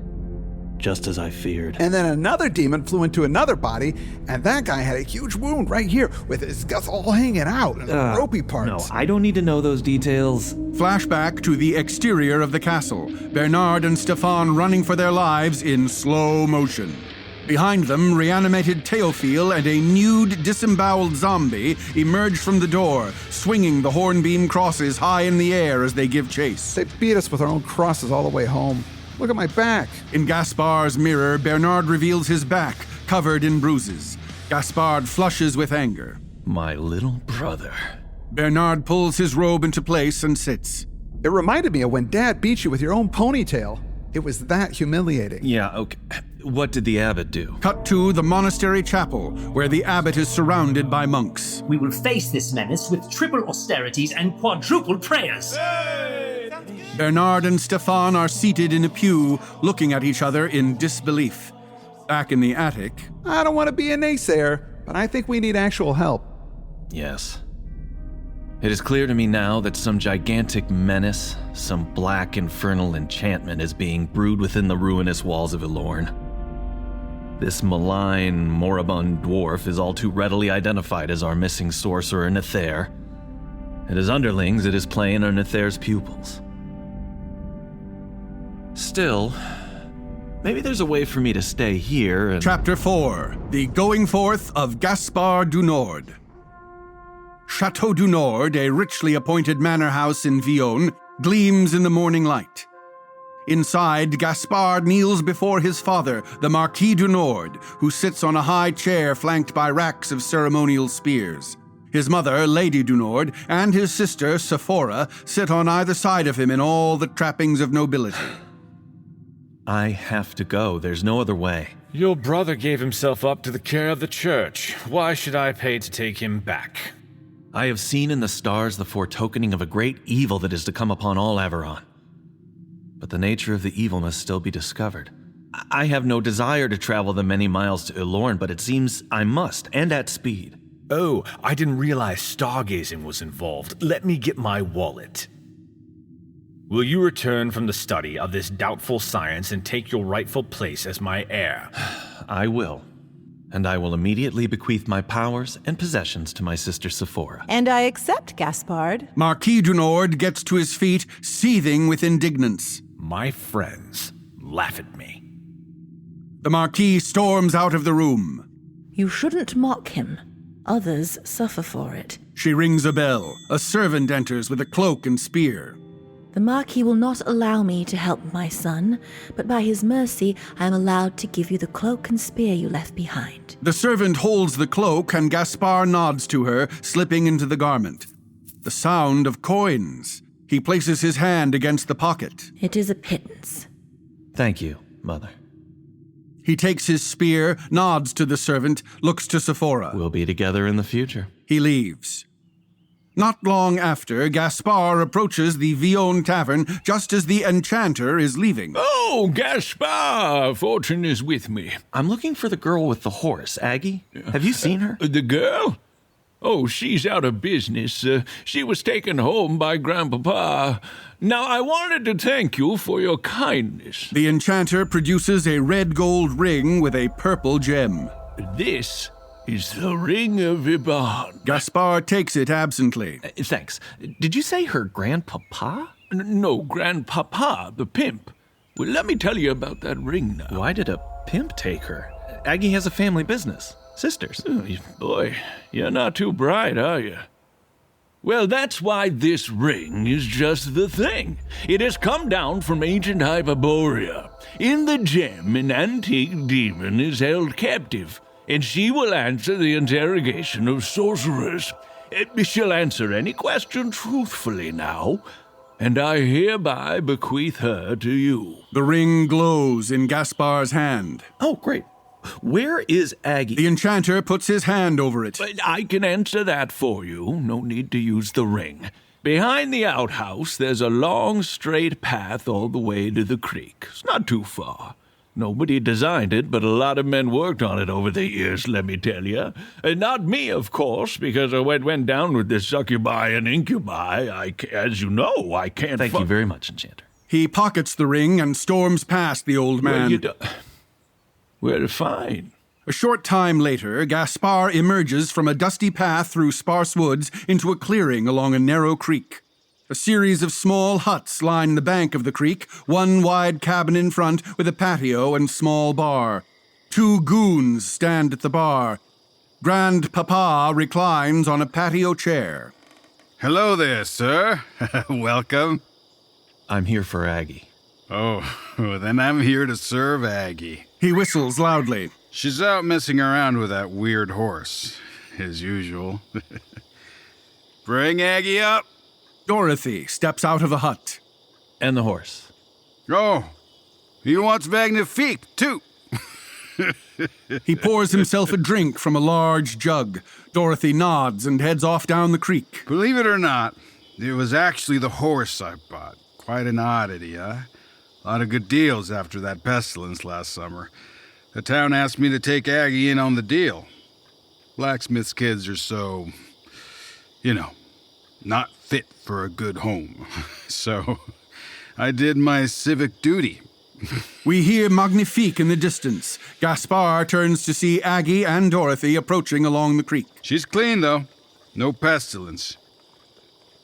Just as I feared. And then another demon flew into another body, and that guy had a huge wound right here with his guts all hanging out and ropey parts. No, I don't need to know those details. Flashback to the exterior of the castle. Bernard and Stefan running for their lives in slow motion. Behind them, reanimated Theophile and a nude, disemboweled zombie emerge from the door, swinging the hornbeam crosses high in the air as they give chase. They beat us with our own crosses all the way home. Look at my back. In Gaspard's mirror, Bernard reveals his back, covered in bruises. Gaspard flushes with anger. My little brother. Bernard pulls his robe into place and sits. It reminded me of when Dad beat you with your own ponytail. It was that humiliating. Yeah, okay. What did the abbot do? Cut to the monastery chapel, where the abbot is surrounded by monks. We will face this menace with triple austerities and quadruple prayers. Bernard and Stefan are seated in a pew, looking at each other in disbelief. Back in the attic. I don't want to be a naysayer, but I think we need actual help. Yes. It is clear to me now that some gigantic menace, some black infernal enchantment is being brewed within the ruinous walls of Ylourgne. This malign, moribund dwarf is all too readily identified as our missing sorcerer Nathaire, and as underlings it is playing on Nathaire's pupils. Still, maybe there's a way for me to stay here and... Chapter 4. The Going Forth of Gaspard du Nord. Chateau du Nord, a richly appointed manor house in Ylourgne, gleams in the morning light. Inside, Gaspard kneels before his father, the Marquis du Nord, who sits on a high chair flanked by racks of ceremonial spears. His mother, Lady du Nord, and his sister, Sephora, sit on either side of him in all the trappings of nobility. I have to go. There's no other way. Your brother gave himself up to the care of the church. Why should I pay to take him back? I have seen in the stars the foretokening of a great evil that is to come upon all Averon. But the nature of the evil must still be discovered. I have no desire to travel the many miles to Ylourgne, but it seems I must, and at speed. Oh, I didn't realize stargazing was involved. Let me get my wallet. Will you return from the study of this doubtful science and take your rightful place as my heir? I will. And I will immediately bequeath my powers and possessions to my sister Sephora. And I accept, Gaspard. Marquis du Nord gets to his feet, seething with indignance. My friends laugh at me. The Marquis storms out of the room. You shouldn't mock him. Others suffer for it. She rings a bell. A servant enters with a cloak and spear. The Marquis will not allow me to help my son, but by his mercy I am allowed to give you the cloak and spear you left behind. The servant holds the cloak and Gaspar nods to her, slipping into the garment. The sound of coins. He places his hand against the pocket. It is a pittance. Thank you, Mother. He takes his spear, nods to the servant, looks to Sephora. We'll be together in the future. He leaves. Not long after, Gaspar approaches the Ylourgne Tavern just as the enchanter is leaving. Oh, Gaspar! Fortune is with me. I'm looking for the girl with the horse, Aggie. Have you seen her? The girl? Oh, she's out of business. She was taken home by Grandpapa. Now, I wanted to thank you for your kindness. The enchanter produces a red gold ring with a purple gem. This is the Ring of Ylourgne. Gaspar takes it absently. Thanks. Did you say her grandpapa? No, Grandpapa, the pimp. Well, let me tell you about that ring now. Why did a pimp take her? Aggie has a family business. Sisters. Oh, boy, you're not too bright, are you? Well, that's why this ring is just the thing. It has come down from ancient Hyperborea. In the gem, an antique demon is held captive, and she will answer the interrogation of sorcerers. She'll answer any question truthfully now, and I hereby bequeath her to you. The ring glows in Gaspar's hand. Oh, great. Where is Aggie? The enchanter puts his hand over it. But I can answer that for you. No need to use the ring. Behind the outhouse, there's a long, straight path all the way to the creek. It's not too far. Nobody designed it, but a lot of men worked on it over the years, let me tell you. Not me, of course, because I went down with this succubi and incubi. As you know, I can't... Thank you very much, Enchanter. He pockets the ring and storms past the old man. Well, fine. A short time later, Gaspar emerges from a dusty path through sparse woods into a clearing along a narrow creek. A series of small huts line the bank of the creek, one wide cabin in front with a patio and small bar. Two goons stand at the bar. Grandpapa reclines on a patio chair. Hello there, sir. Welcome. I'm here for Aggie. Oh, then I'm here to serve Aggie. He whistles loudly. She's out messing around with that weird horse, as usual. Bring Aggie up. Dorothy steps out of a hut. And the horse. Oh, he wants magnifique, too. He pours himself a drink from a large jug. Dorothy nods and heads off down the creek. Believe it or not, it was actually the horse I bought. Quite an oddity, huh? A lot of good deals after that pestilence last summer. The town asked me to take Aggie in on the deal. Blacksmith's kids are so, not fit for a good home. So I did my civic duty. We hear Magnifique in the distance. Gaspar turns to see Aggie and Dorothy approaching along the creek. She's clean, though. No pestilence.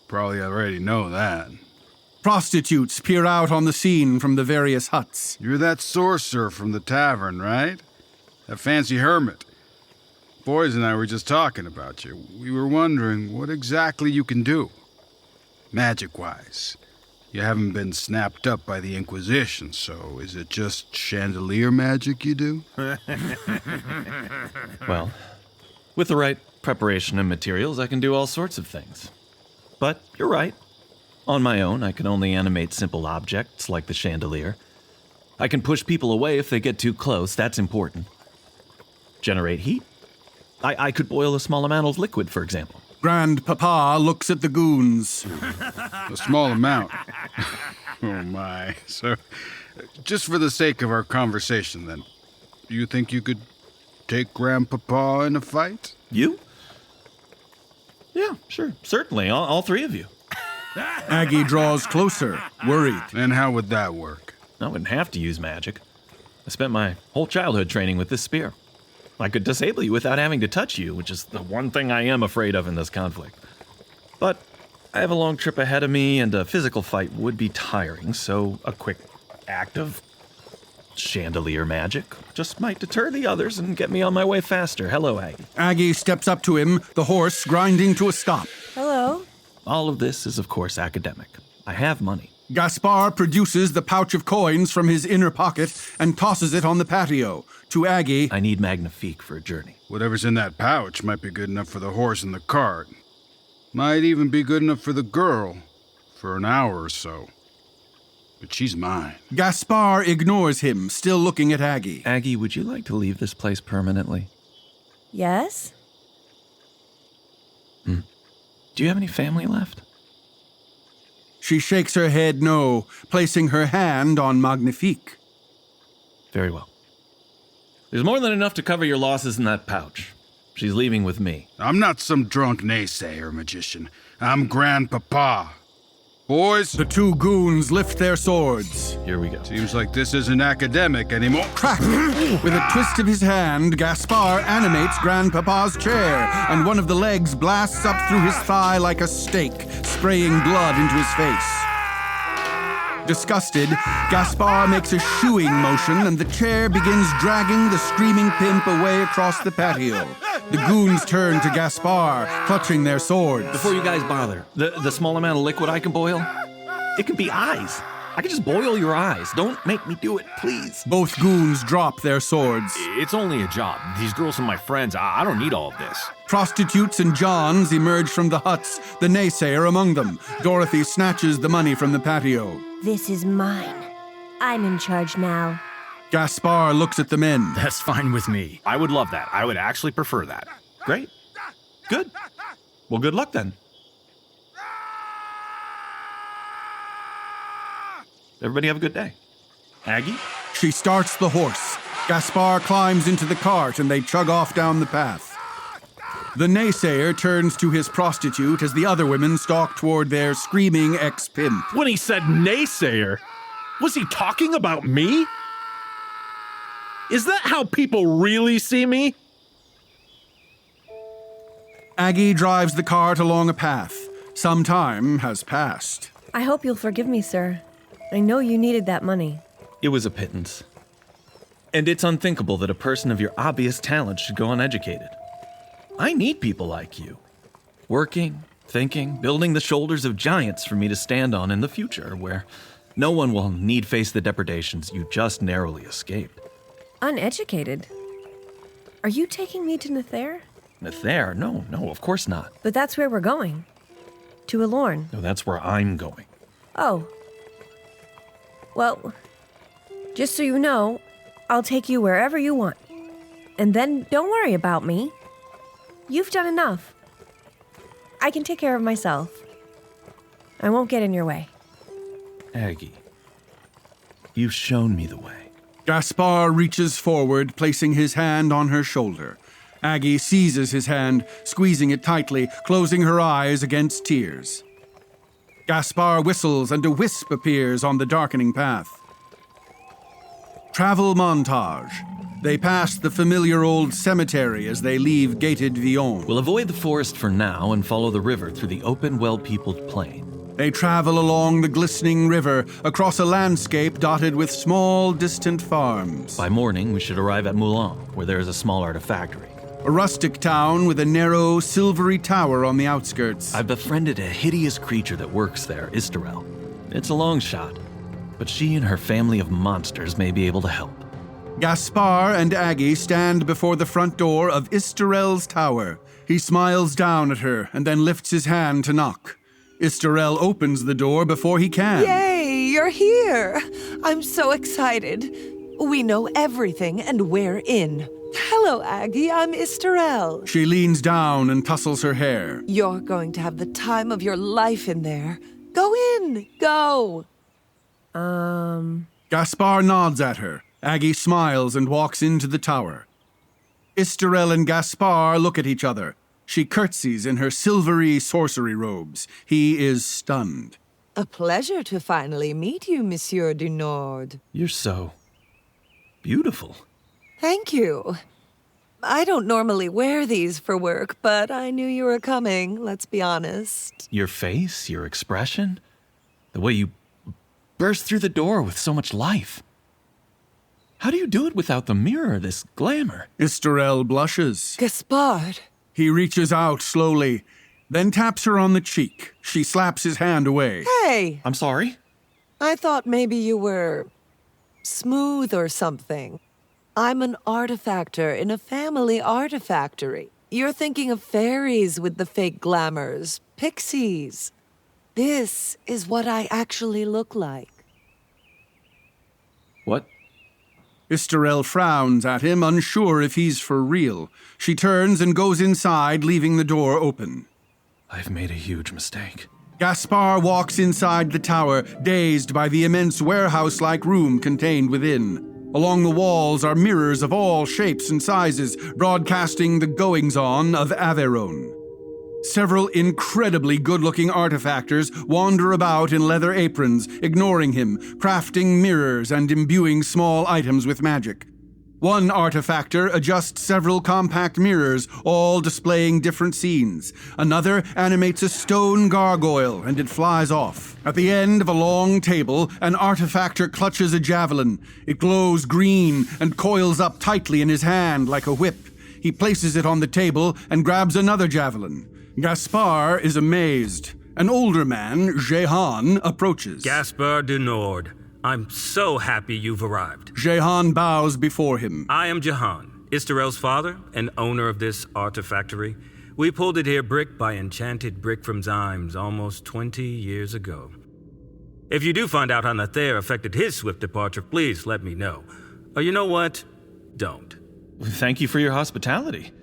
Probably already know that. Prostitutes peer out on the scene from the various huts. You're that sorcerer from the tavern, right? That fancy hermit. Boys and I were just talking about you. We were wondering what exactly you can do. Magic-wise. You haven't been snapped up by the Inquisition, so is it just chandelier magic you do? Well, with the right preparation and materials, I can do all sorts of things. But you're right. On my own, I can only animate simple objects like the chandelier. I can push people away if they get too close, that's important. Generate heat. I could boil a small amount of liquid, for example. Grandpapa looks at the goons. A small amount. Oh my. So, just for the sake of our conversation then, do you think you could take Grandpapa in a fight? You? Yeah, sure. Certainly. All three of you. Aggie draws closer, worried. And how would that work? I wouldn't have to use magic. I spent my whole childhood training with this spear. I could disable you without having to touch you, which is the one thing I am afraid of in this conflict. But I have a long trip ahead of me, and a physical fight would be tiring, so a quick act of Chandelier magic. Just might deter the others and get me on my way faster. Hello, Aggie. Aggie steps up to him, the horse grinding to a stop. Hello. All of this is, of course, academic. I have money. Gaspar produces the pouch of coins from his inner pocket and tosses it on the patio. To Aggie, I need Magnifique for a journey. Whatever's in that pouch might be good enough for the horse and the cart. Might even be good enough for the girl. For an hour or so. But she's mine. Gaspar ignores him, still looking at Aggie. Aggie, would you like to leave this place permanently? Yes? Do you have any family left? She shakes her head no, placing her hand on Magnifique. Very well. There's more than enough to cover your losses in that pouch. She's leaving with me. I'm not some drunk naysayer magician. I'm Grandpapa. Boys. The two goons lift their swords. Here we go. Seems like this isn't academic anymore. Crack! With a twist of his hand, Gaspar animates Grandpapa's chair, and one of the legs blasts up through his thigh like a stake, spraying blood into his face. Disgusted, Gaspar makes a shooing motion, and the chair begins dragging the screaming pimp away across the patio. The goons turn to Gaspar, clutching their swords. Before you guys bother, the small amount of liquid I can boil, it can be eyes. I can just boil your eyes. Don't make me do it, please. Both goons drop their swords. It's only a job. These girls are my friends. I don't need all of this. Prostitutes and Johns emerge from the huts, the naysayer among them. Dorothy snatches the money from the patio. This is mine. I'm in charge now. Gaspar looks at the men. That's fine with me. I would love that. I would actually prefer that. Great. Good. Well, good luck then. Everybody have a good day. Aggie? She starts the horse. Gaspar climbs into the cart and they chug off down the path. The naysayer turns to his prostitute as the other women stalk toward their screaming ex-pimp. When he said naysayer, was he talking about me? Is that how people really see me? Aggie drives the cart along a path. Some time has passed. I hope you'll forgive me, sir. I know you needed that money. It was a pittance. And it's unthinkable that a person of your obvious talent should go uneducated. I need people like you. Working, thinking, building the shoulders of giants for me to stand on in the future, where no one will need face the depredations you just narrowly escaped. Uneducated? Are you taking me to Nether? Nether? No, of course not. But that's where we're going. To Ylourgne. No, that's where I'm going. Oh. Well, just so you know, I'll take you wherever you want. And then don't worry about me. You've done enough. I can take care of myself. I won't get in your way. Aggie, you've shown me the way. Gaspar reaches forward, placing his hand on her shoulder. Aggie seizes his hand, squeezing it tightly, closing her eyes against tears. Gaspar whistles and a wisp appears on the darkening path. Travel montage. They pass the familiar old cemetery as they leave gated Ylourgne. We'll avoid the forest for now and follow the river through the open, well-peopled plain. They travel along the glistening river, across a landscape dotted with small, distant farms. By morning, we should arrive at Moulin, where there is a small artifactory. A rustic town with a narrow, silvery tower on the outskirts. I've befriended a hideous creature that works there, Isterel. It's a long shot, but she and her family of monsters may be able to help. Gaspar and Aggie stand before the front door of Isterel's tower. He smiles down at her and then lifts his hand to knock. Isterel opens the door before he can. Yay, you're here! I'm so excited. We know everything and we're in. Hello, Aggie, I'm Isterel. She leans down and tussles her hair. You're going to have the time of your life in there. Go in, go! Gaspar nods at her. Aggie smiles and walks into the tower. Isterel and Gaspar look at each other. She curtsies in her silvery sorcery robes. He is stunned. A pleasure to finally meet you, Monsieur du Nord. You're so beautiful. Thank you. I don't normally wear these for work, but I knew you were coming, let's be honest. Your face, your expression, the way you burst through the door with so much life. How do you do it without the mirror, this glamour? Istarel blushes. Gaspard. He reaches out slowly, then taps her on the cheek. She slaps his hand away. Hey! I'm sorry? I thought maybe you were smooth or something. I'm an artifactor in a family artifactory. You're thinking of fairies with the fake glamours, pixies. This is what I actually look like. What? Istarel frowns at him, unsure if he's for real. She turns and goes inside, leaving the door open. I've made a huge mistake. Gaspard walks inside the tower, dazed by the immense warehouse-like room contained within. Along the walls are mirrors of all shapes and sizes, broadcasting the goings-on of Ylourgne. Several incredibly good-looking artifactors wander about in leather aprons, ignoring him, crafting mirrors and imbuing small items with magic. One artifactor adjusts several compact mirrors, all displaying different scenes. Another animates a stone gargoyle, and it flies off. At the end of a long table, an artifactor clutches a javelin. It glows green and coils up tightly in his hand like a whip. He places it on the table and grabs another javelin. Gaspard is amazed. An older man, Jehan, approaches. Gaspard du Nord, I'm so happy you've arrived. Jehan bows before him. I am Jehan, Istarel's father and owner of this artifactory. We pulled it here brick by enchanted brick from Zymes almost 20 years ago. If you do find out how Nathaire affected his swift departure, please let me know. Or you know what? Don't. Thank you for your hospitality.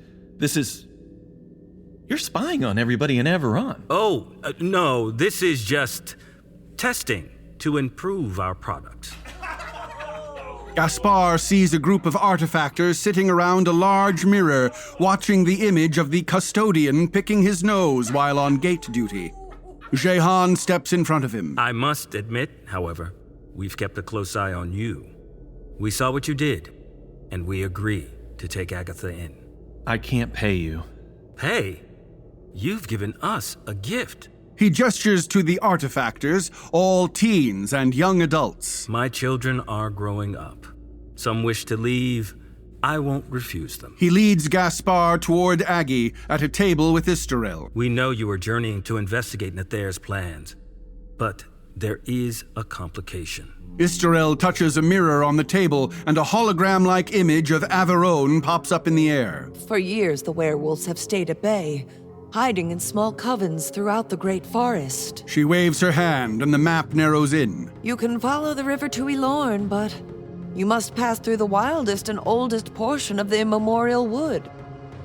You're spying on everybody in Averon. Oh, no, this is just testing to improve our products. Gaspard sees a group of artifactors sitting around a large mirror, watching the image of the custodian picking his nose while on gate duty. Jehan steps in front of him. I must admit, however, we've kept a close eye on you. We saw what you did, and we agree to take Agatha in. I can't pay you. Hey, you've given us a gift. He gestures to the artifactors, all teens and young adults. My children are growing up. Some wish to leave. I won't refuse them. He leads Gaspard toward Aggie at a table with Istarel. We know you are journeying to investigate Nathaire's plans, but there is a complication. Istarel touches a mirror on the table, and a hologram-like image of Averon pops up in the air. For years, the werewolves have stayed at bay, hiding in small covens throughout the great forest. She waves her hand, and the map narrows in. You can follow the river to Ylourgne, but you must pass through the wildest and oldest portion of the immemorial wood.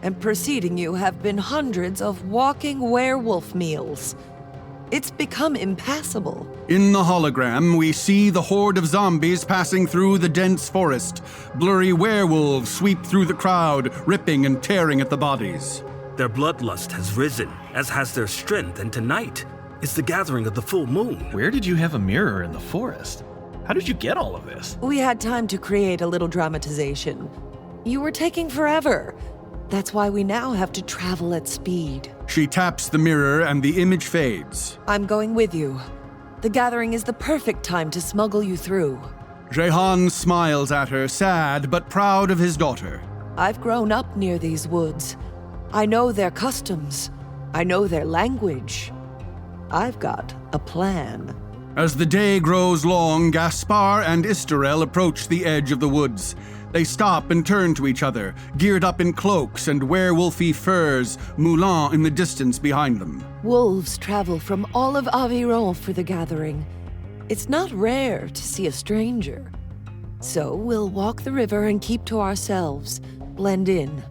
And preceding you have been hundreds of walking werewolf meals. It's become impassable. In the hologram, we see the horde of zombies passing through the dense forest. Blurry werewolves sweep through the crowd, ripping and tearing at the bodies. Their bloodlust has risen, as has their strength, and tonight is the gathering of the full moon. Where did you have a mirror in the forest? How did you get all of this? We had time to create a little dramatization. You were taking forever. That's why we now have to travel at speed. She taps the mirror and the image fades. I'm going with you. The gathering is the perfect time to smuggle you through. Jehan smiles at her, sad but proud of his daughter. I've grown up near these woods. I know their customs. I know their language. I've got a plan. As the day grows long, Gaspard and Istarel approach the edge of the woods. They stop and turn to each other, geared up in cloaks and werewolfy furs, Moulin in the distance behind them. Wolves travel from all of Ylourgne for the gathering. It's not rare to see a stranger. So we'll walk the river and keep to ourselves, blend in.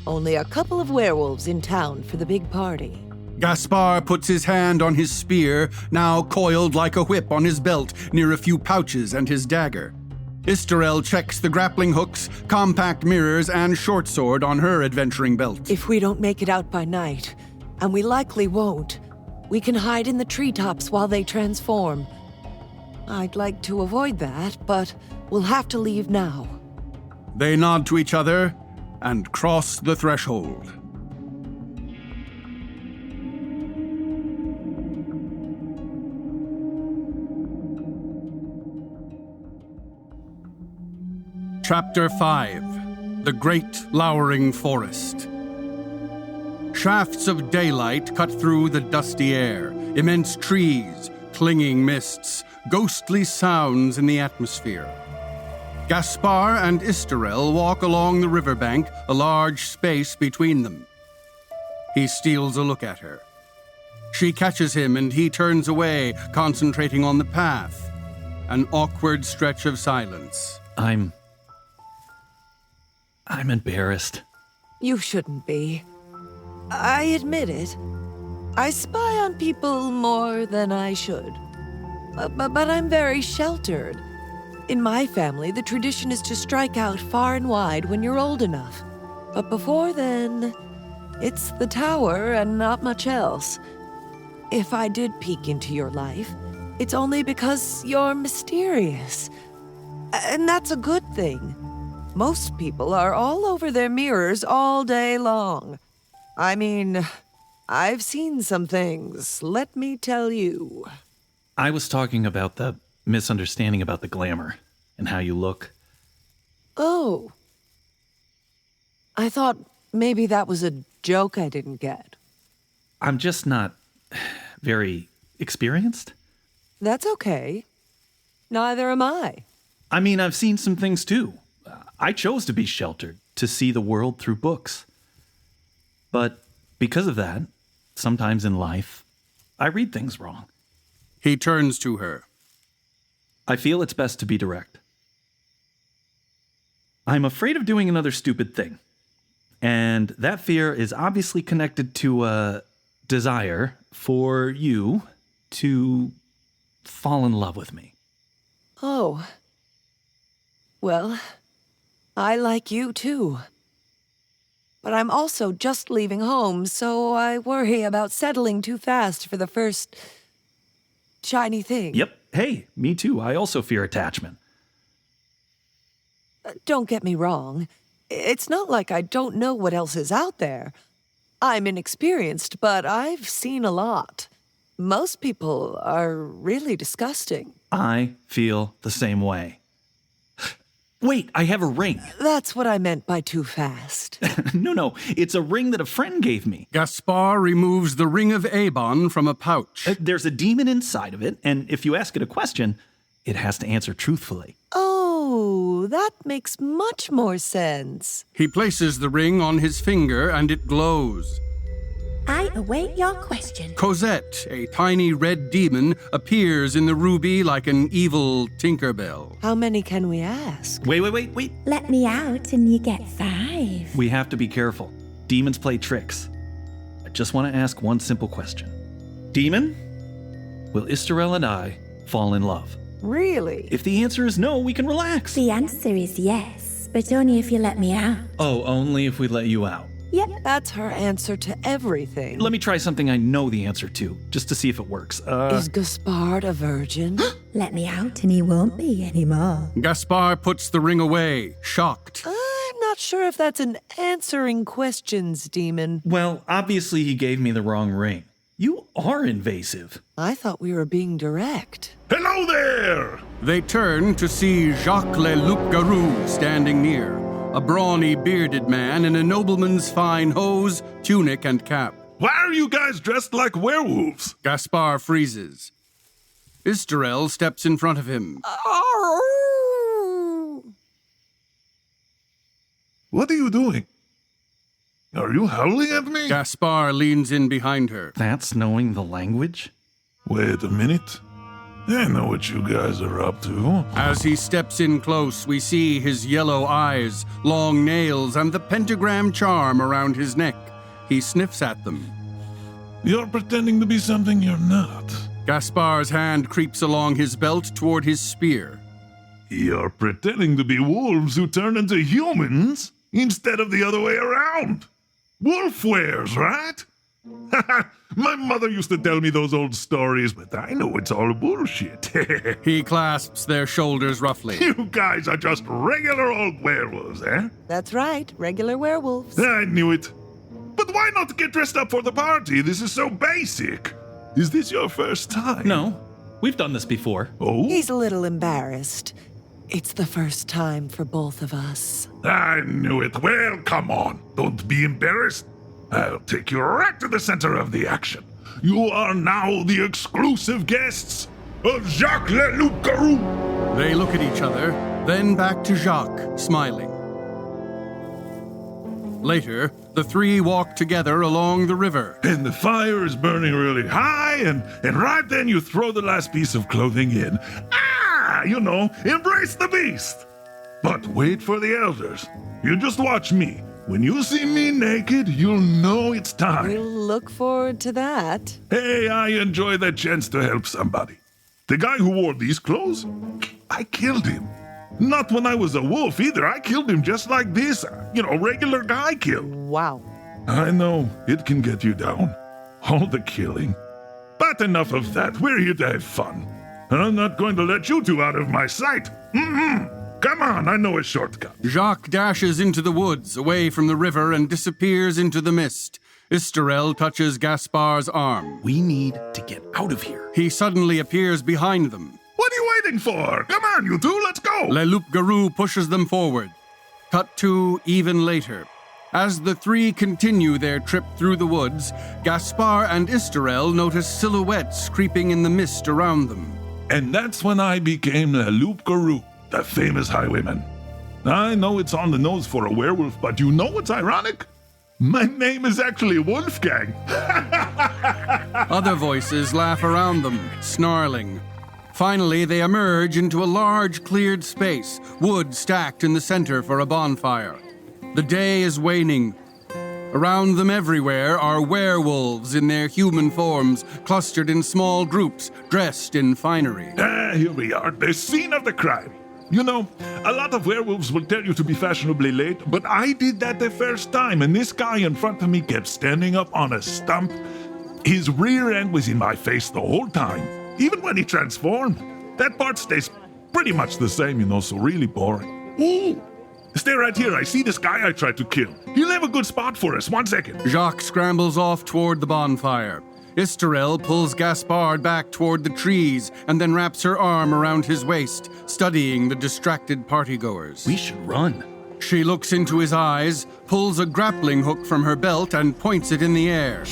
Only a couple of werewolves in town for the big party. Gaspard puts his hand on his spear, now coiled like a whip on his belt near a few pouches and his dagger. Istarel checks the grappling hooks, compact mirrors, and short sword on her adventuring belt. If we don't make it out by night, and we likely won't, we can hide in the treetops while they transform. I'd like to avoid that, but we'll have to leave now. They nod to each other and cross the threshold. Chapter 5: The Great Lowering Forest. Shafts of daylight cut through the dusty air, immense trees, clinging mists, ghostly sounds in the atmosphere. Gaspar and Istarel walk along the riverbank, a large space between them. He steals a look at her. She catches him and he turns away, concentrating on the path. An awkward stretch of silence. I'm embarrassed. You shouldn't be. I admit it. I spy on people more than I should. But I'm very sheltered. In my family, the tradition is to strike out far and wide when you're old enough. But before then, it's the tower and not much else. If I did peek into your life, it's only because you're mysterious. And that's a good thing. Most people are all over their mirrors all day long. I mean, I've seen some things, let me tell you. I was talking about the misunderstanding about the glamour and how you look. Oh. I thought maybe that was a joke I didn't get. I'm just not very experienced. That's okay. Neither am I. I mean, I've seen some things too. I chose to be sheltered, to see the world through books. But because of that, sometimes in life, I read things wrong. He turns to her. I feel it's best to be direct. I'm afraid of doing another stupid thing. And that fear is obviously connected to a desire for you to fall in love with me. Oh. Well, I like you too. But I'm also just leaving home, so I worry about settling too fast for the first shiny thing. Yep. Hey, me too. I also fear attachment. Don't get me wrong. It's not like I don't know what else is out there. I'm inexperienced, but I've seen a lot. Most people are really disgusting. I feel the same way. Wait, I have a ring. That's what I meant by too fast. No, it's a ring that a friend gave me. Gaspar removes the ring of Abon from a pouch. There's a demon inside of it, and if you ask it a question, it has to answer truthfully. Oh, that makes much more sense. He places the ring on his finger and it glows. I await your question. Cosette, a tiny red demon, appears in the ruby like an evil Tinkerbell. How many can we ask? Wait. Let me out and you get 5. We have to be careful. Demons play tricks. I just want to ask one simple question. Demon, will Istarel and I fall in love? Really? If the answer is no, we can relax. The answer is yes, but only if you let me out. Oh, only if we let you out. Yep, that's her answer to everything. Let me try something I know the answer to, just to see if it works. Is Gaspard a virgin? Let me out and he won't be anymore. Gaspar puts the ring away, shocked. I'm not sure if that's an answering questions demon. Well, obviously he gave me the wrong ring. You are invasive. I thought we were being direct. Hello there! They turn to see Jacques Le Loup-Garou standing near. A brawny, bearded man in a nobleman's fine hose, tunic, and cap. Why are you guys dressed like werewolves? Gaspar freezes. Istarel steps in front of him. What are you doing? Are you howling at me? Gaspar leans in behind her. That's knowing the language? Wait a minute. I know what you guys are up to. As he steps in close, we see his yellow eyes, long nails, and the pentagram charm around his neck. He sniffs at them. You're pretending to be something you're not. Gaspar's hand creeps along his belt toward his spear. You're pretending to be wolves who turn into humans instead of the other way around. Wolf wares, right? My mother used to tell me those old stories, but I know it's all bullshit. He clasps their shoulders roughly. You guys are just regular old werewolves, eh? That's right, regular werewolves. I knew it. But why not get dressed up for the party? This is so basic. Is this your first time? No, we've done this before. Oh? He's a little embarrassed. It's the first time for both of us. I knew it. Well, come on. Don't be embarrassed. I'll take you right to the center of the action. You are now the exclusive guests of Jacques Le Loup-Garou. They look at each other, then back to Jacques, smiling. Later, the three walk together along the river. And the fire is burning really high, and right then you throw the last piece of clothing in. Embrace the beast. But wait for the elders. You just watch me. When you see me naked, you'll know it's time. We'll look forward to that. Hey, I enjoy that chance to help somebody. The guy who wore these clothes, I killed him. Not when I was a wolf either. I killed him just like this. Regular guy kill. Wow. I know, it can get you down. All the killing. But enough of that. We're here to have fun. I'm not going to let you two out of my sight. Come on, I know a shortcut. Jacques dashes into the woods, away from the river, and disappears into the mist. Istarel touches Gaspard's arm. We need to get out of here. He suddenly appears behind them. What are you waiting for? Come on, you two, let's go! Le Loup-Garou pushes them forward. Cut to even later. As the three continue their trip through the woods, Gaspard and Istarel notice silhouettes creeping in the mist around them. And that's when I became Le Loup-Garou, the famous highwayman. I know it's on the nose for a werewolf, but you know what's ironic? My name is actually Wolfgang. Other voices laugh around them, snarling. Finally, they emerge into a large cleared space, wood stacked in the center for a bonfire. The day is waning. Around them everywhere are werewolves in their human forms, clustered in small groups, dressed in finery. Here we are, the scene of the crime. A lot of werewolves will tell you to be fashionably late, but I did that the first time, and this guy in front of me kept standing up on a stump. His rear end was in my face the whole time, even when he transformed. That part stays pretty much the same, so really boring. Ooh! Stay right here. I see this guy I tried to kill. He'll have a good spot for us. 1 second. Jacques scrambles off toward the bonfire. Istarel pulls Gaspard back toward the trees and then wraps her arm around his waist, studying the distracted partygoers. We should run. She looks into his eyes, pulls a grappling hook from her belt, and points it in the air.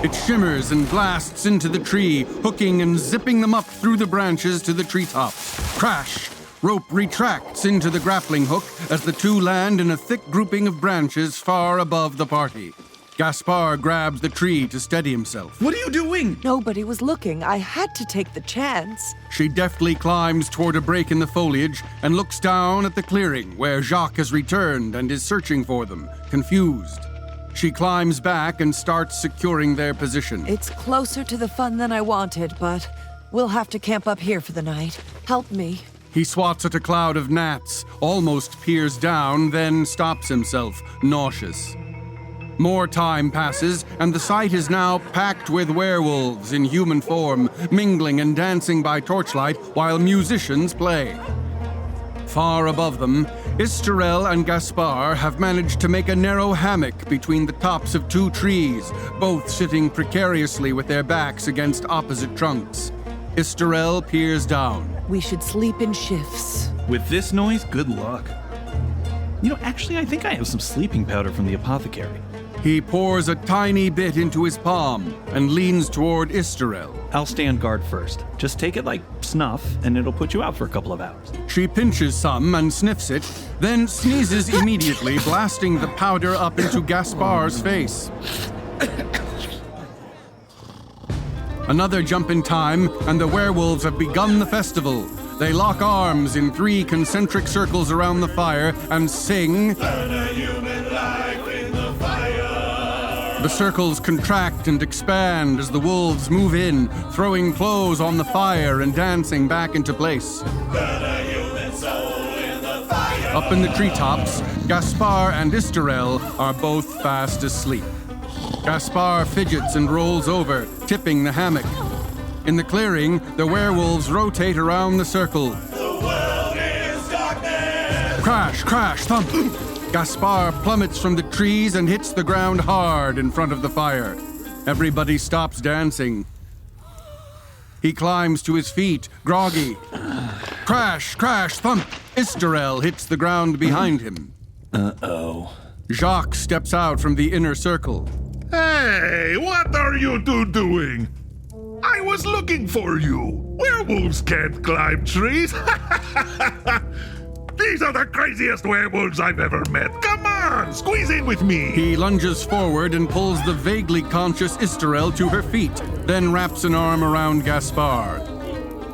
It shimmers and blasts into the tree, hooking and zipping them up through the branches to the treetops. Crash! Rope retracts into the grappling hook as the two land in a thick grouping of branches far above the party. Gaspard grabs the tree to steady himself. What are you doing? Nobody was looking. I had to take the chance. She deftly climbs toward a break in the foliage and looks down at the clearing where Jacques has returned and is searching for them, confused. She climbs back and starts securing their position. It's closer to the fun than I wanted, but we'll have to camp up here for the night. Help me. He swats at a cloud of gnats, almost peers down, then stops himself, nauseous. More time passes, and the site is now packed with werewolves in human form, mingling and dancing by torchlight while musicians play. Far above them, Istarel and Gaspard have managed to make a narrow hammock between the tops of two trees, both sitting precariously with their backs against opposite trunks. Istarel peers down. We should sleep in shifts. With this noise, good luck. Actually, I think I have some sleeping powder from the apothecary. He pours a tiny bit into his palm and leans toward Istarel. I'll stand guard first. Just take it like snuff, and it'll put you out for a couple of hours. She pinches some and sniffs it, then sneezes immediately, blasting the powder up into Gaspard's face. Another jump in time, and the werewolves have begun the festival. They lock arms in 3 concentric circles around the fire and sing. Burn a human life in the fire. The circles contract and expand as the wolves move in, throwing clothes on the fire and dancing back into place. Burn a human soul in the fire. Up in the treetops, Gaspard and Istarel are both fast asleep. Gaspard fidgets and rolls over, tipping the hammock. In the clearing, the werewolves rotate around the circle. The world is darkness! Crash, crash, thump! Gaspard plummets from the trees and hits the ground hard in front of the fire. Everybody stops dancing. He climbs to his feet, groggy. Crash, crash, thump! Istarel hits the ground behind him. Uh-oh. Jacques steps out from the inner circle. Hey, what are you two doing? I was looking for you. Werewolves can't climb trees. These are the craziest werewolves I've ever met. Come on, squeeze in with me. He lunges forward and pulls the vaguely conscious Istarel to her feet, then wraps an arm around Gaspard.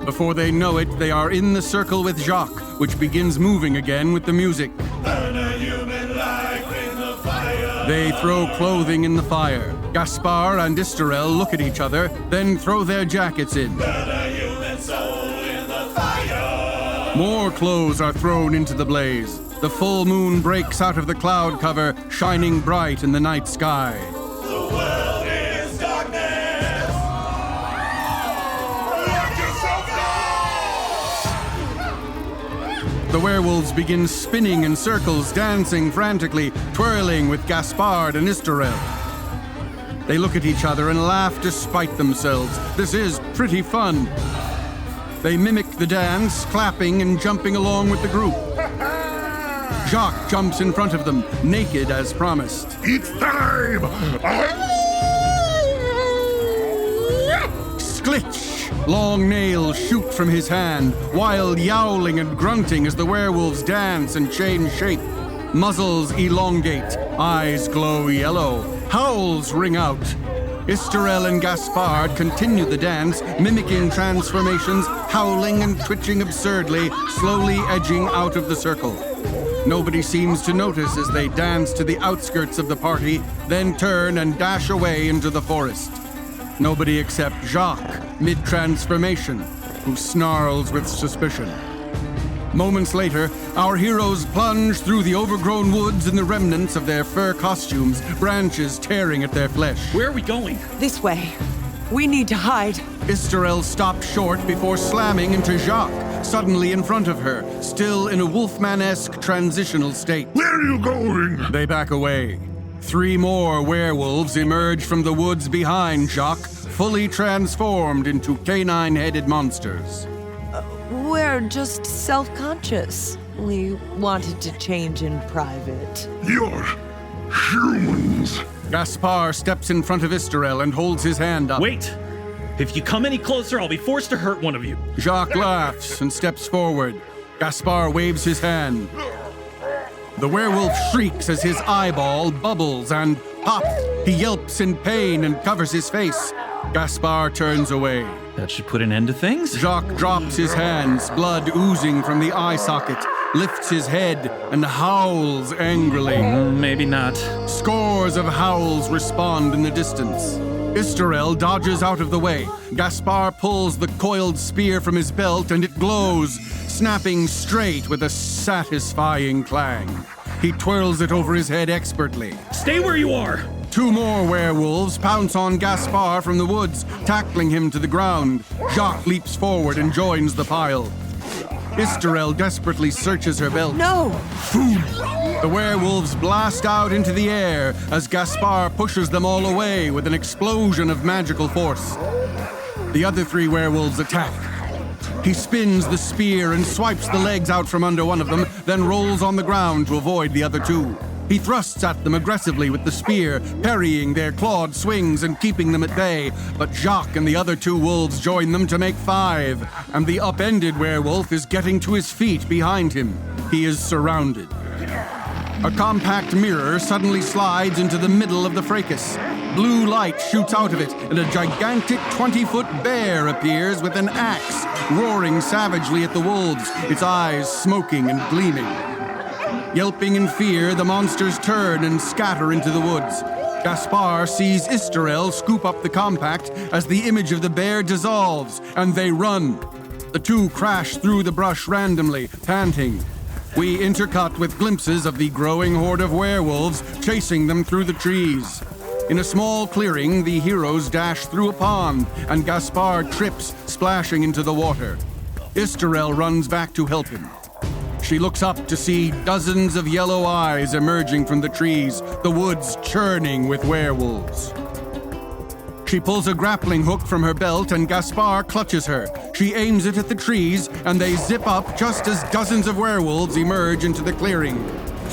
Before they know it, they are in the circle with Jacques, which begins moving again with the music. Burn a human life in the fire. They throw clothing in the fire. Gaspard and Istarel look at each other, then throw their jackets in. Burn a human soul in the fire. More clothes are thrown into the blaze. The full moon breaks out of the cloud cover, shining bright in the night sky. The world is darkness. Let yourself go. The werewolves begin spinning in circles, dancing frantically, twirling with Gaspard and Istarel. They look at each other and laugh despite themselves. This is pretty fun. They mimic the dance, clapping and jumping along with the group. Jacques jumps in front of them, naked as promised. It's time! Sklitch! Long nails shoot from his hand, wild yowling and grunting as the werewolves dance and change shape. Muzzles elongate, eyes glow yellow, howls ring out. Istarel and Gaspard continue the dance, mimicking transformations, howling and twitching absurdly, slowly edging out of the circle. Nobody seems to notice as they dance to the outskirts of the party, then turn and dash away into the forest. Nobody except Jacques, mid-transformation, who snarls with suspicion. Moments later, our heroes plunge through the overgrown woods in the remnants of their fur costumes, branches tearing at their flesh. Where are we going? This way. We need to hide. Istarel stopped short before slamming into Jacques, suddenly in front of her, still in a Wolfman-esque transitional state. Where are you going? They back away. 3 more werewolves emerge from the woods behind Jacques, fully transformed into canine-headed monsters. We're just self-conscious. We wanted to change in private. You're humans. Gaspard steps in front of Istarel and holds his hand up. Wait! If you come any closer, I'll be forced to hurt one of you. Jacques laughs and steps forward. Gaspard waves his hand. The werewolf shrieks as his eyeball bubbles and pop. He yelps in pain and covers his face. Gaspard turns away. That should put an end to things. Jacques drops his hands, blood oozing from the eye socket, lifts his head, and howls angrily. Maybe not. Scores of howls respond in the distance. Istarel dodges out of the way. Gaspard pulls the coiled spear from his belt and it glows, snapping straight with a satisfying clang. He twirls it over his head expertly. Stay where you are! 2 more werewolves pounce on Gaspard from the woods, tackling him to the ground. Jacques leaps forward and joins the pile. Istarel desperately searches her belt. No! The werewolves blast out into the air as Gaspard pushes them all away with an explosion of magical force. The other 3 werewolves attack. He spins the spear and swipes the legs out from under one of them, then rolls on the ground to avoid the other 2. He thrusts at them aggressively with the spear, parrying their clawed swings and keeping them at bay. But Jacques and the other 2 wolves join them to make 5, and the upended werewolf is getting to his feet behind him. He is surrounded. A compact mirror suddenly slides into the middle of the fracas. Blue light shoots out of it, and a gigantic 20-foot bear appears with an axe, roaring savagely at the wolves, its eyes smoking and gleaming. Yelping in fear, the monsters turn and scatter into the woods. Gaspard sees Istarel scoop up the compact as the image of the bear dissolves, and they run. The 2 crash through the brush randomly, panting. We intercut with glimpses of the growing horde of werewolves chasing them through the trees. In a small clearing, the heroes dash through a pond, and Gaspard trips, splashing into the water. Istarel runs back to help him. She looks up to see dozens of yellow eyes emerging from the trees, the woods churning with werewolves. She She pulls a grappling hook from her belt and Gaspard clutches her. She aims it at the trees and they zip up just as dozens of werewolves emerge into the clearing.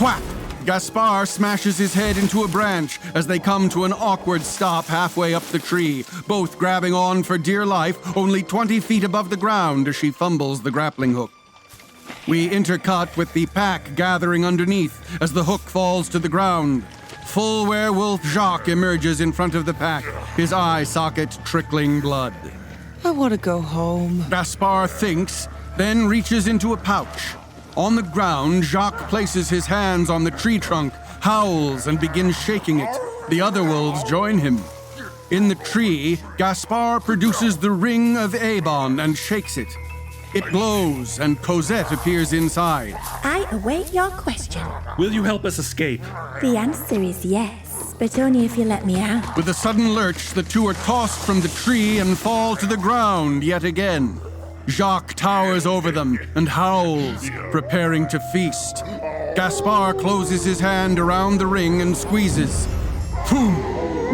Whack! Gaspard smashes his head into a branch as they come to an awkward stop halfway up the tree, both grabbing on for dear life, only 20 feet above the ground as she fumbles the grappling hook. We intercut with the pack gathering underneath as the hook falls to the ground. Full werewolf Jacques emerges in front of the pack, his eye socket trickling blood. I want to go home. Gaspard thinks, then reaches into a pouch. On the ground, Jacques places his hands on the tree trunk, howls, and begins shaking it. The other wolves join him. In the tree, Gaspard produces the ring of Avon and shakes it. It glows, and Cosette appears inside. I await your question. Will you help us escape? The answer is yes, but only if you let me out. With a sudden lurch, the two are tossed from the tree and fall to the ground yet again. Jacques towers over them and howls, preparing to feast. Gaspard closes his hand around the ring and squeezes. Boom!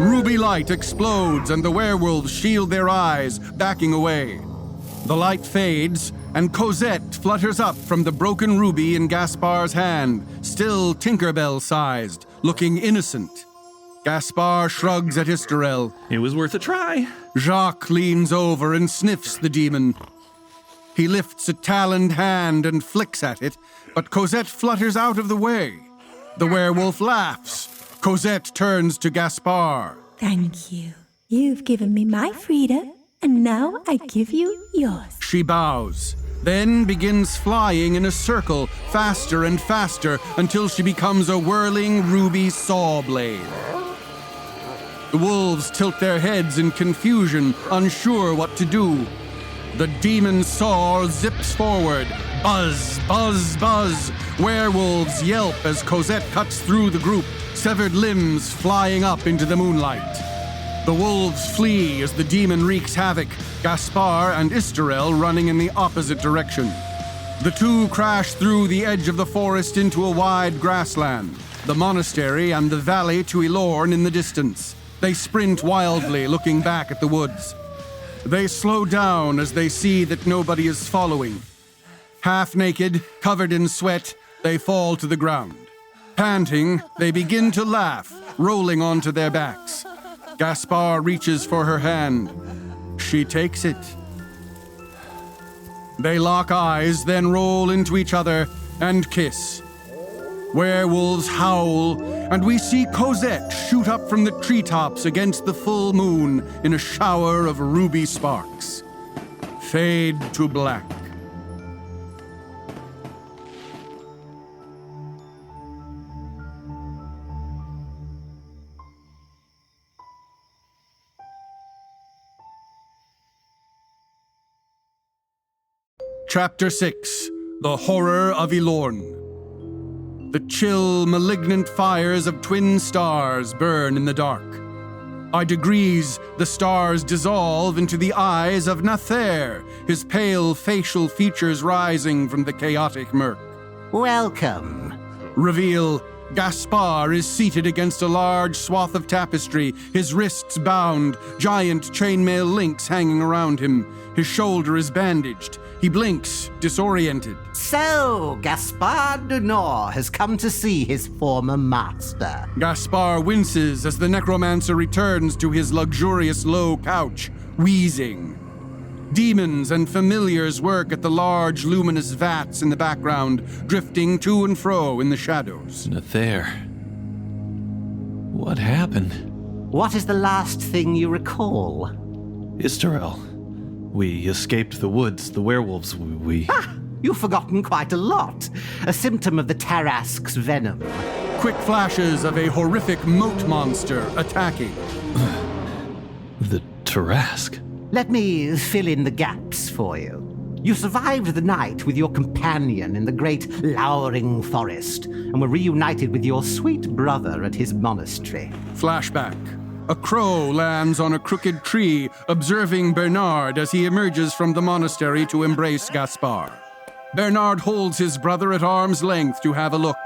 Ruby light explodes and the werewolves shield their eyes, backing away. The light fades, and Cosette flutters up from the broken ruby in Gaspard's hand, still Tinkerbell-sized, looking innocent. Gaspard shrugs at Istarel. It was worth a try. Jacques leans over and sniffs the demon. He lifts a taloned hand and flicks at it, but Cosette flutters out of the way. The werewolf laughs. Cosette turns to Gaspard. Thank you. You've given me my freedom, and now I give you yours. She bows, then begins flying in a circle, faster and faster, until she becomes a whirling ruby saw blade. The wolves tilt their heads in confusion, unsure what to do. The demon saw zips forward. Buzz, buzz, buzz. Werewolves yelp as Cosette cuts through the group, severed limbs flying up into the moonlight. The wolves flee as the demon wreaks havoc, Gaspard and Istarel running in the opposite direction. The two crash through the edge of the forest into a wide grassland, the monastery and the valley to Ylourgne in the distance. They sprint wildly, looking back at the woods. They slow down as they see that nobody is following. Half naked, covered in sweat, they fall to the ground. Panting, they begin to laugh, rolling onto their backs. Gaspard reaches for her hand. She takes it. They lock eyes, then roll into each other and kiss. Werewolves howl, and we see Cosette shoot up from the treetops against the full moon in a shower of ruby sparks. Fade to black. Chapter 6: The Horror of Ylourgne. The chill, malignant fires of twin stars burn in the dark. By degrees, the stars dissolve into the eyes of Nathaire, his pale facial features rising from the chaotic murk. Welcome. Reveal: Gaspard is seated against a large swath of tapestry, his wrists bound, giant chainmail links hanging around him. His shoulder is bandaged. He blinks, disoriented. So, Gaspard du Nord has come to see his former master. Gaspard winces as the necromancer returns to his luxurious low couch, wheezing. Demons and familiars work at the large luminous vats in the background, drifting to and fro in the shadows. Nathaire. What happened? What is the last thing you recall? Istarel. We escaped the woods, the werewolves, You've forgotten quite a lot. A symptom of the Tarrasque's venom. Quick flashes of a horrific moat monster attacking. The Tarrasque? Let me fill in the gaps for you. You survived the night with your companion in the great lowering forest and were reunited with your sweet brother at his monastery. Flashback. A crow lands on a crooked tree, observing Bernard as he emerges from the monastery to embrace Gaspard. Bernard holds his brother at arm's length to have a look.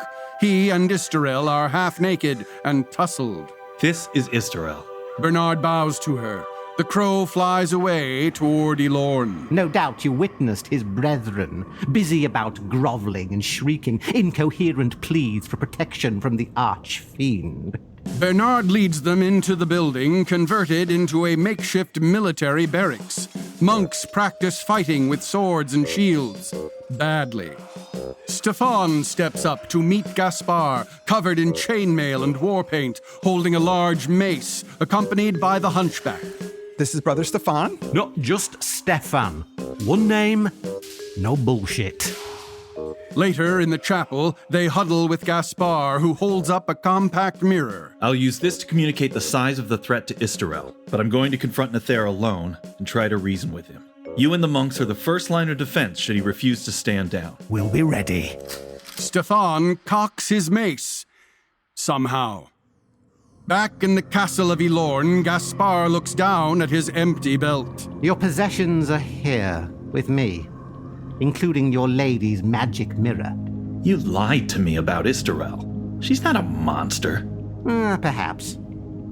He and Istarel are half naked and tussled. This is Istarel. Bernard bows to her. The crow flies away toward Ylourgne. No doubt you witnessed his brethren, busy about groveling and shrieking incoherent pleas for protection from the arch-fiend. Bernard leads them into the building, converted into a makeshift military barracks. Monks practice fighting with swords and shields. Badly. Stefan steps up to meet Gaspar, covered in chainmail and war paint, holding a large mace, accompanied by the hunchback. This is Brother Stefan? Not just Stefan. One name, no bullshit. Later, in the chapel, they huddle with Gaspar, who holds up a compact mirror. I'll use this to communicate the size of the threat to Isterel, but I'm going to confront Nether alone and try to reason with him. You and the monks are the first line of defense should he refuse to stand down. We'll be ready. Stefan cocks his mace. Somehow. Back in the castle of Ylourgne, Gaspar looks down at his empty belt. Your possessions are here, with me, including your lady's magic mirror. You lied to me about Isterel. She's not a monster. Perhaps.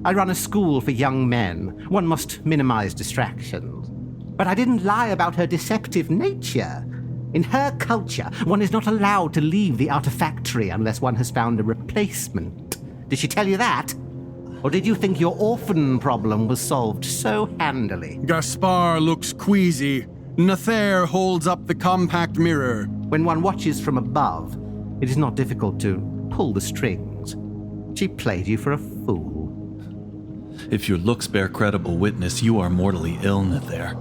I run a school for young men. One must minimize distractions. But I didn't lie about her deceptive nature. In her culture, one is not allowed to leave the artifactory unless one has found a replacement. Did she tell you that? Or did you think your orphan problem was solved so handily? Gaspar looks queasy. Nether holds up the compact mirror. When one watches from above, it is not difficult to pull the strings. She played you for a fool. If your looks bear credible witness, you are mortally ill, Nether.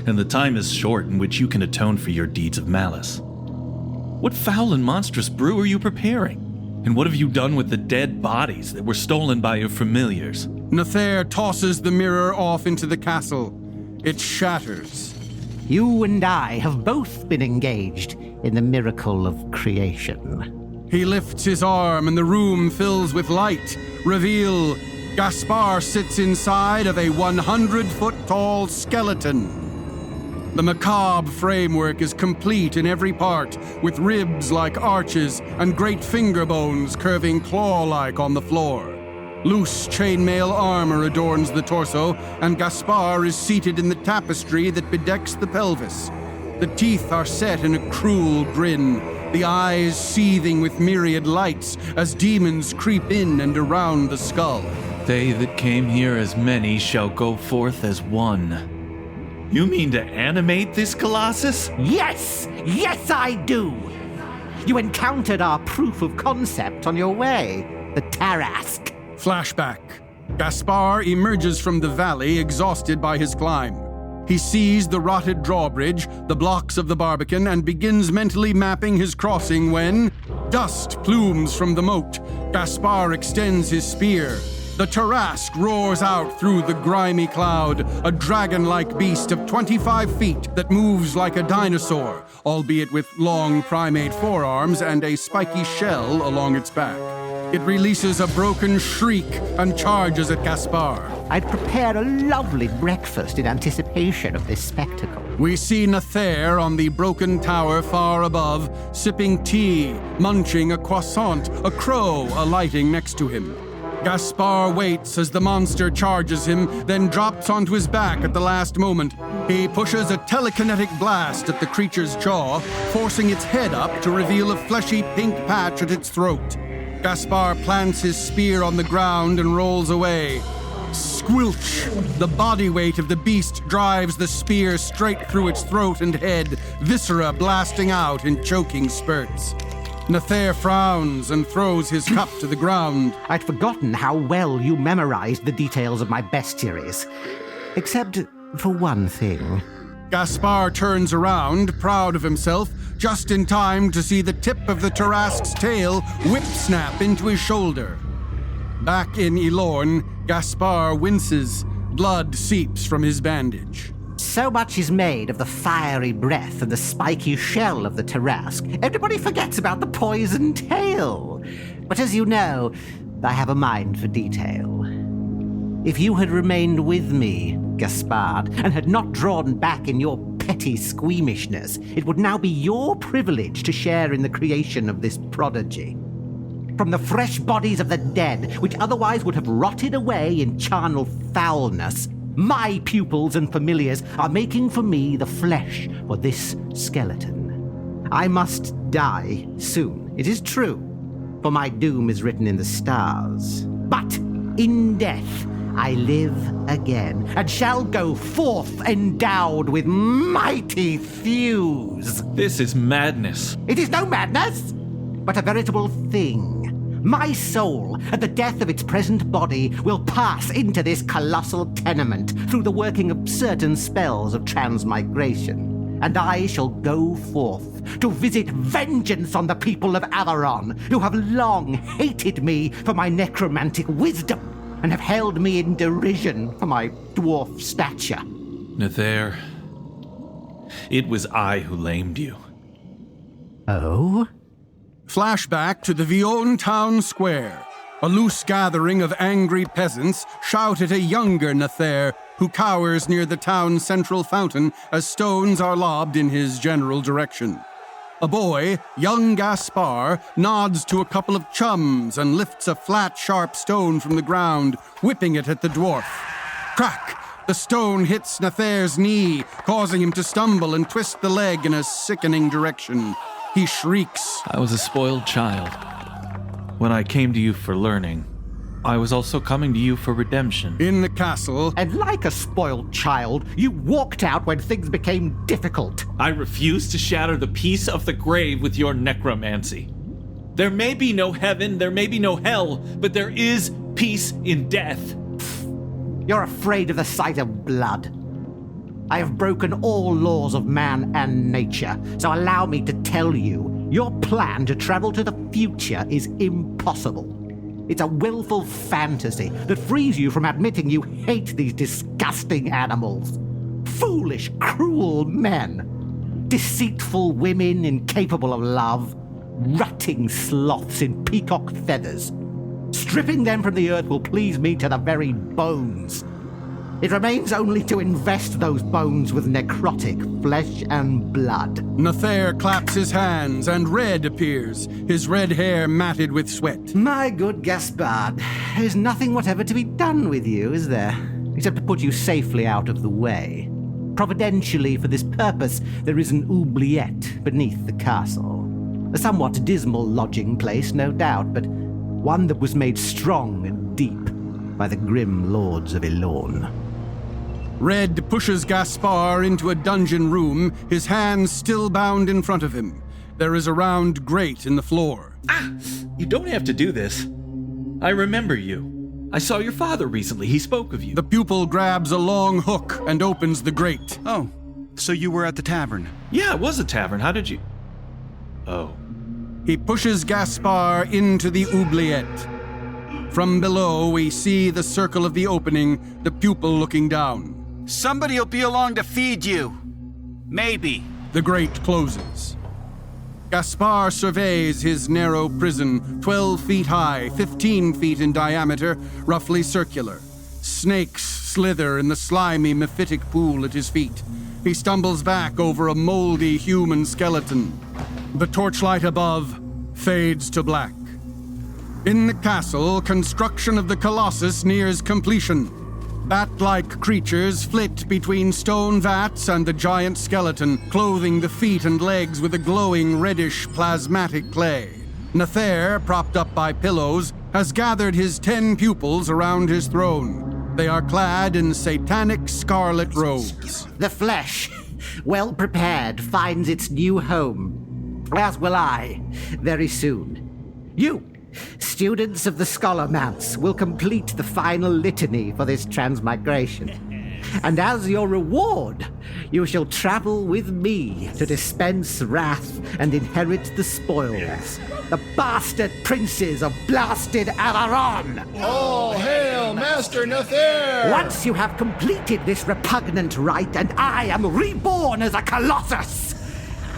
And the time is short in which you can atone for your deeds of malice. What foul and monstrous brew are you preparing? And what have you done with the dead bodies that were stolen by your familiars? Nether tosses the mirror off into the castle. It shatters. You and I have both been engaged in the miracle of creation. He lifts his arm and the room fills with light. Reveal, Gaspar sits inside of a 100-foot-tall skeleton. The macabre framework is complete in every part, with ribs like arches and great finger bones curving claw-like on the floor. Loose chainmail armor adorns the torso, and Gaspar is seated in the tapestry that bedecks the pelvis. The teeth are set in a cruel grin, the eyes seething with myriad lights as demons creep in and around the skull. They that came here as many shall go forth as one. You mean to animate this Colossus? Yes! Yes, I do! You encountered our proof of concept on your way, the Tarrasque. Flashback. Gaspar emerges from the valley, exhausted by his climb. He sees the rotted drawbridge, the blocks of the Barbican, and begins mentally mapping his crossing when dust plumes from the moat. Gaspar extends his spear. The Tarrasque roars out through the grimy cloud, a dragon-like beast of 25 feet that moves like a dinosaur, albeit with long primate forearms and a spiky shell along its back. It releases a broken shriek and charges at Gaspar. I'd prepare a lovely breakfast in anticipation of this spectacle. We see Nether on the broken tower far above, sipping tea, munching a croissant, a crow alighting next to him. Gaspar waits as the monster charges him, then drops onto his back at the last moment. He pushes a telekinetic blast at the creature's jaw, forcing its head up to reveal a fleshy pink patch at its throat. Gaspar plants his spear on the ground and rolls away. Squelch! The body weight of the beast drives the spear straight through its throat and head, viscera blasting out in choking spurts. Nether frowns and throws his cup to the ground. I'd forgotten how well you memorized the details of my bestiaries. Except for one thing. Gaspar turns around, proud of himself, just in time to see the tip of the Tarrasque's tail whip-snap into his shoulder. Back in Ylourgne, Gaspar winces. Blood seeps from his bandage. So much is made of the fiery breath and the spiky shell of the Tarrasque. Everybody forgets about the poison tail. But as you know, I have a mind for detail. If you had remained with me, Gaspard, and had not drawn back in your petty squeamishness, it would now be your privilege to share in the creation of this prodigy. From the fresh bodies of the dead, which otherwise would have rotted away in charnel foulness, My pupils and familiars are making for me the flesh for this skeleton. I must die soon, it is true, for my doom is written in the stars. But in death I live again, and shall go forth endowed with mighty thews. This is madness. It is no madness, but a veritable thing. My soul, at the death of its present body, will pass into this colossal tenement through the working of certain spells of transmigration. And I shall go forth to visit vengeance on the people of Avalon, who have long hated me for my necromantic wisdom, and have held me in derision for my dwarf stature. Nether, it was I who lamed you. Oh? Flashback to the Ylourgne town square. A loose gathering of angry peasants shout at a younger Nether who cowers near the town's central fountain as stones are lobbed in his general direction. A boy, young Gaspar, nods to a couple of chums and lifts a flat, sharp stone from the ground, whipping it at the dwarf. Crack! The stone hits Nether's knee, causing him to stumble and twist the leg in a sickening direction. He shrieks. I was a spoiled child. When I came to you for learning, I was also coming to you for redemption. In the castle. And like a spoiled child, you walked out when things became difficult. I refuse to shatter the peace of the grave with your necromancy. There may be no heaven, there may be no hell, but there is peace in death. You're afraid of the sight of blood. I have broken all laws of man and nature, so allow me to tell you, your plan to travel to the future is impossible. It's a willful fantasy that frees you from admitting you hate these disgusting animals. Foolish, cruel men. Deceitful women incapable of love. Rutting sloths in peacock feathers. Stripping them from the earth will please me to the very bones. It remains only to invest those bones with necrotic flesh and blood. Nether claps his hands and Red appears, his red hair matted with sweat. My good Gaspard, there's nothing whatever to be done with you, is there? Except to put you safely out of the way. Providentially for this purpose, there is an oubliette beneath the castle. A somewhat dismal lodging place, no doubt, but one that was made strong and deep by the grim lords of Ylourgne. Red pushes Gaspar into a dungeon room, his hands still bound in front of him. There is a round grate in the floor. You don't have to do this. I remember you. I saw your father recently. He spoke of you. The pupil grabs a long hook and opens the grate. Oh, so you were at the tavern? Yeah, it was a tavern. How did you... Oh. He pushes Gaspar into the oubliette. From below, we see the circle of the opening, the pupil looking down. Somebody'll be along to feed you. Maybe. The grate closes. Gaspar surveys his narrow prison, 12 feet high, 15 feet in diameter, roughly circular. Snakes slither in the slimy, mephitic pool at his feet. He stumbles back over a moldy human skeleton. The torchlight above fades to black. In the castle, construction of the Colossus nears completion. Bat-like creatures flit between stone vats and the giant skeleton, clothing the feet and legs with a glowing reddish plasmatic clay. Nether, propped up by pillows, has gathered his 10 pupils around his throne. They are clad in satanic scarlet robes. The flesh, well prepared, finds its new home. As will I, very soon. You, students of the Scholarmance, will complete the final litany for this transmigration. And as your reward, you shall travel with me to dispense wrath and inherit the spoils. The bastard princes of blasted Avalon! All hail, Master Nether! Once you have completed this repugnant rite, and I am reborn as a Colossus,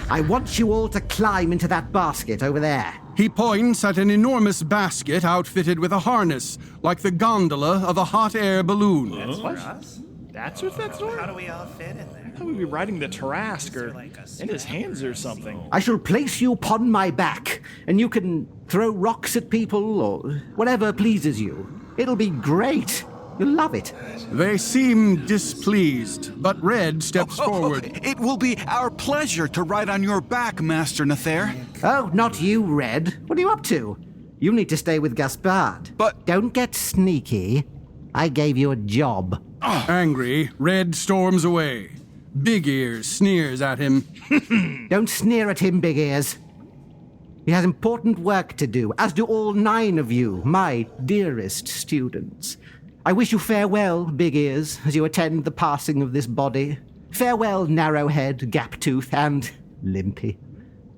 I want you all to climb into that basket over there. He points at an enormous basket outfitted with a harness, like the gondola of a hot air balloon. That's for us? That's what's that story? How do we all fit in there? I thought we'd be riding the Tarrasque or in his hands or something. I shall place you upon my back, and you can throw rocks at people or whatever pleases you. It'll be great. You'll love it. They seem displeased, but Red steps forward. It will be our pleasure to ride on your back, Master Nathair. Oh, not you, Red. What are you up to? You need to stay with Gaspard. But... Don't get sneaky. I gave you a job. Angry, Red storms away. Big Ears sneers at him. Don't sneer at him, Big Ears. He has important work to do, as do all 9 of you, my dearest students. I wish you farewell, Big Ears, as you attend the passing of this body. Farewell, Narrowhead, Gaptooth, and Limpy.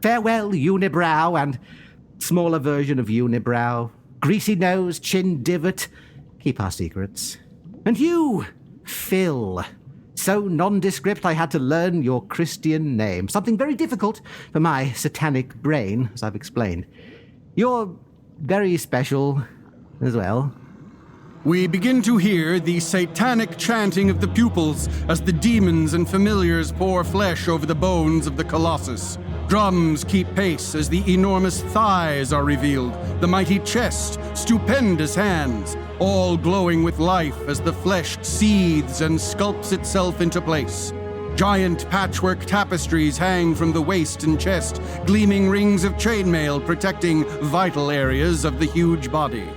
Farewell, Unibrow, and smaller version of Unibrow. Greasy Nose, Chin Divot. Keep our secrets. And you, Phil. So nondescript I had to learn your Christian name. Something very difficult for my satanic brain, as I've explained. You're very special as well. We begin to hear the satanic chanting of the pupils as the demons and familiars pour flesh over the bones of the Colossus. Drums keep pace as the enormous thighs are revealed, the mighty chest, stupendous hands, all glowing with life as the flesh seethes and sculpts itself into place. Giant patchwork tapestries hang from the waist and chest, gleaming rings of chainmail protecting vital areas of the huge body.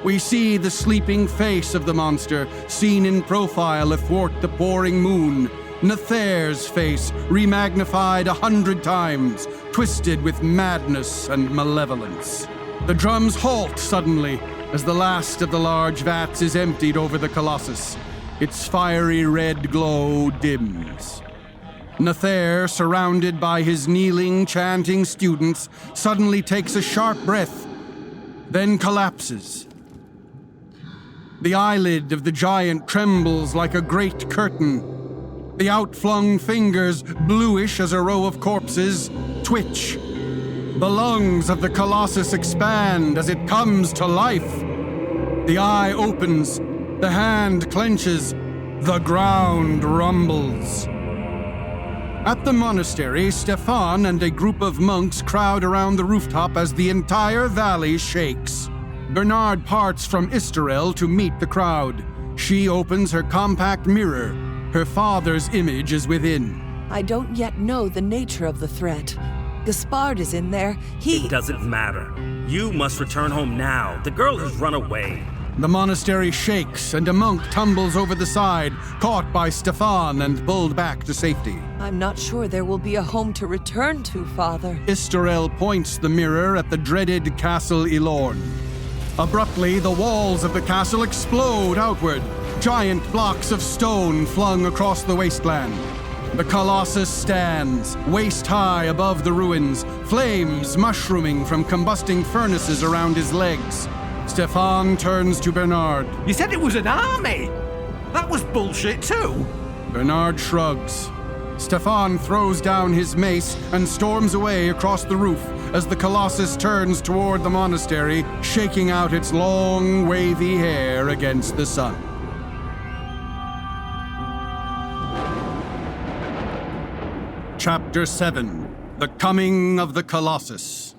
We see the sleeping face of the monster, seen in profile athwart the pouring moon. Nathair's face, remagnified 100 times, twisted with madness and malevolence. The drums halt suddenly as the last of the large vats is emptied over the Colossus. Its fiery red glow dims. Nathair, surrounded by his kneeling, chanting students, suddenly takes a sharp breath, then collapses. The eyelid of the giant trembles like a great curtain. The outflung fingers, bluish as a row of corpses, twitch. The lungs of the Colossus expand as it comes to life. The eye opens, the hand clenches, the ground rumbles. At the monastery, Stefan and a group of monks crowd around the rooftop as the entire valley shakes. Bernard parts from Istarel to meet the crowd. She opens her compact mirror. Her father's image is within. I don't yet know the nature of the threat. Gaspard is in there. It doesn't matter. You must return home now. The girl has run away. The monastery shakes and a monk tumbles over the side, caught by Stefan and pulled back to safety. I'm not sure there will be a home to return to, Father. Istarel points the mirror at the dreaded Castle Ylourgne. Abruptly, the walls of the castle explode outward, giant blocks of stone flung across the wasteland. The Colossus stands, waist-high above the ruins, flames mushrooming from combusting furnaces around his legs. Stefan turns to Bernard. You said it was an army! That was bullshit too! Bernard shrugs. Stefan throws down his mace and storms away across the roof as the Colossus turns toward the monastery, shaking out its long, wavy hair against the sun. Chapter 7. The Coming of the Colossus.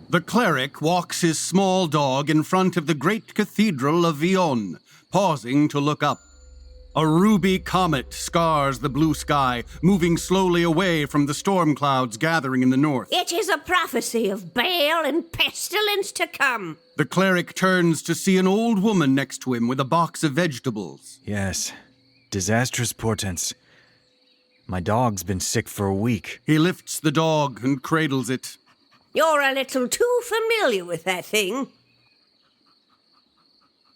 The cleric walks his small dog in front of the great cathedral of Ylourgne, pausing to look up. A ruby comet scars the blue sky, moving slowly away from the storm clouds gathering in the north. It is a prophecy of bale and pestilence to come. The cleric turns to see an old woman next to him with a box of vegetables. Yes, disastrous portents. My dog's been sick for a week. He lifts the dog and cradles it. You're a little too familiar with that thing.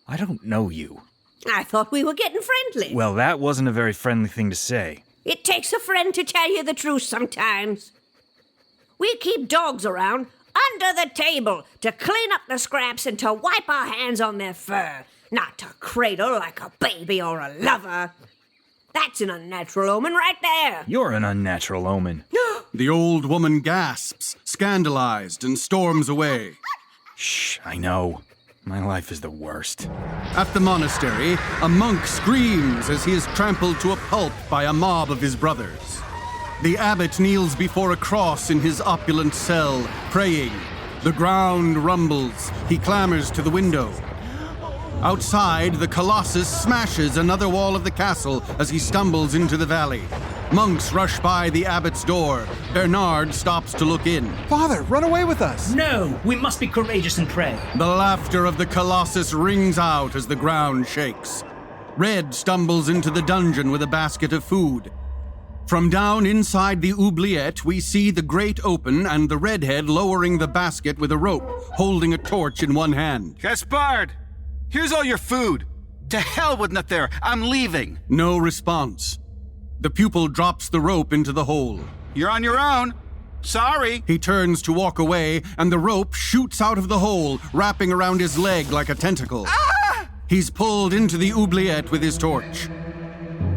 I don't know you. I thought we were getting friendly. Well, that wasn't a very friendly thing to say. It takes a friend to tell you the truth sometimes. We keep dogs around under the table to clean up the scraps and to wipe our hands on their fur, not to cradle like a baby or a lover. That's an unnatural omen right there. You're an unnatural omen. The old woman gasps, scandalized, and storms away. Shh, I know. My life is the worst. At the monastery, a monk screams as he is trampled to a pulp by a mob of his brothers. The abbot kneels before a cross in his opulent cell, praying. The ground rumbles. He clambers to the window. Outside, the Colossus smashes another wall of the castle as he stumbles into the valley. Monks rush by the abbot's door. Bernard stops to look in. Father, run away with us! No, we must be courageous and pray. The laughter of the Colossus rings out as the ground shakes. Red stumbles into the dungeon with a basket of food. From down inside the oubliette, we see the grate open and the redhead lowering the basket with a rope, holding a torch in one hand. Gaspard! Here's all your food. To hell with Nathaire. I'm leaving. No response. The pupil drops the rope into the hole. You're on your own. Sorry. He turns to walk away, and the rope shoots out of the hole, wrapping around his leg like a tentacle. Ah! He's pulled into the oubliette with his torch.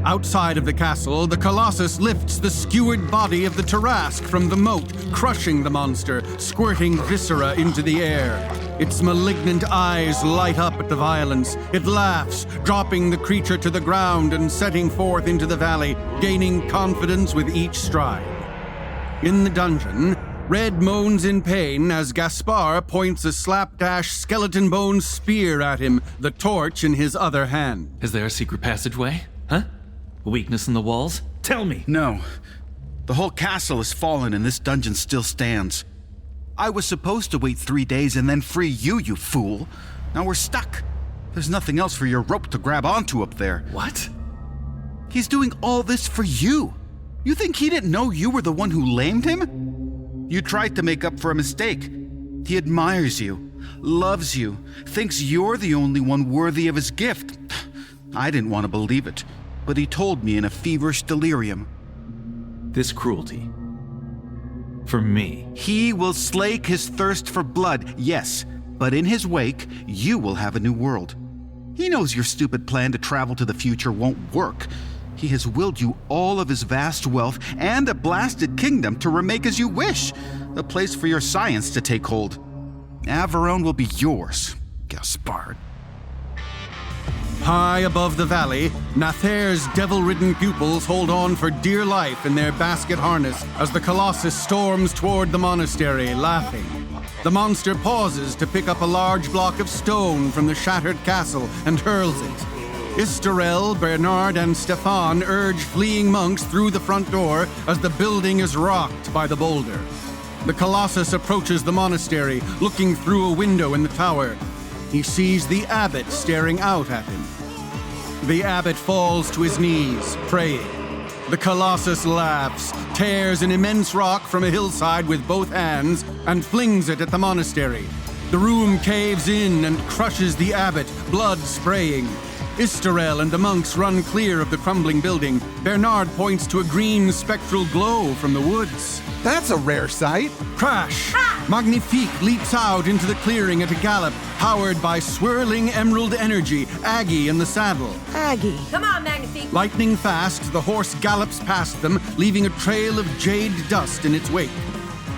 Outside of the castle, the Colossus lifts the skewered body of the Tarrasque from the moat, crushing the monster, squirting viscera into the air. Its malignant eyes light up at the violence. It laughs, dropping the creature to the ground and setting forth into the valley, gaining confidence with each stride. In the dungeon, Red moans in pain as Gaspard points a slapdash skeleton bone spear at him, the torch in his other hand. Is there a secret passageway? Huh? A weakness in the walls? Tell me! No. The whole castle has fallen and this dungeon still stands. I was supposed to wait 3 days and then free you, you fool. Now we're stuck. There's nothing else for your rope to grab onto up there. What? He's doing all this for you. You think he didn't know you were the one who lamed him? You tried to make up for a mistake. He admires you, loves you, thinks you're the only one worthy of his gift. I didn't want to believe it, but he told me in a feverish delirium. This cruelty. For me. He will slake his thirst for blood, yes, but in his wake, you will have a new world. He knows your stupid plan to travel to the future won't work. He has willed you all of his vast wealth and a blasted kingdom to remake as you wish, a place for your science to take hold. Averone will be yours, Gaspard. High above the valley, Nathaire's devil-ridden pupils hold on for dear life in their basket harness as the Colossus storms toward the monastery, laughing. The monster pauses to pick up a large block of stone from the shattered castle and hurls it. Istarel, Bernard, and Stefan urge fleeing monks through the front door as the building is rocked by the boulder. The Colossus approaches the monastery, looking through a window in the tower. He sees the abbot staring out at him. The abbot falls to his knees, praying. The Colossus laughs, tears an immense rock from a hillside with both hands, and flings it at the monastery. The room caves in and crushes the abbot, blood spraying. Istarel and the monks run clear of the crumbling building. Bernard points to a green spectral glow from the woods. That's a rare sight. Crash! Magnifique leaps out into the clearing at a gallop, powered by swirling emerald energy, Aggie in the saddle. Aggie. Come on, Magnifique. Lightning fast, the horse gallops past them, leaving a trail of jade dust in its wake.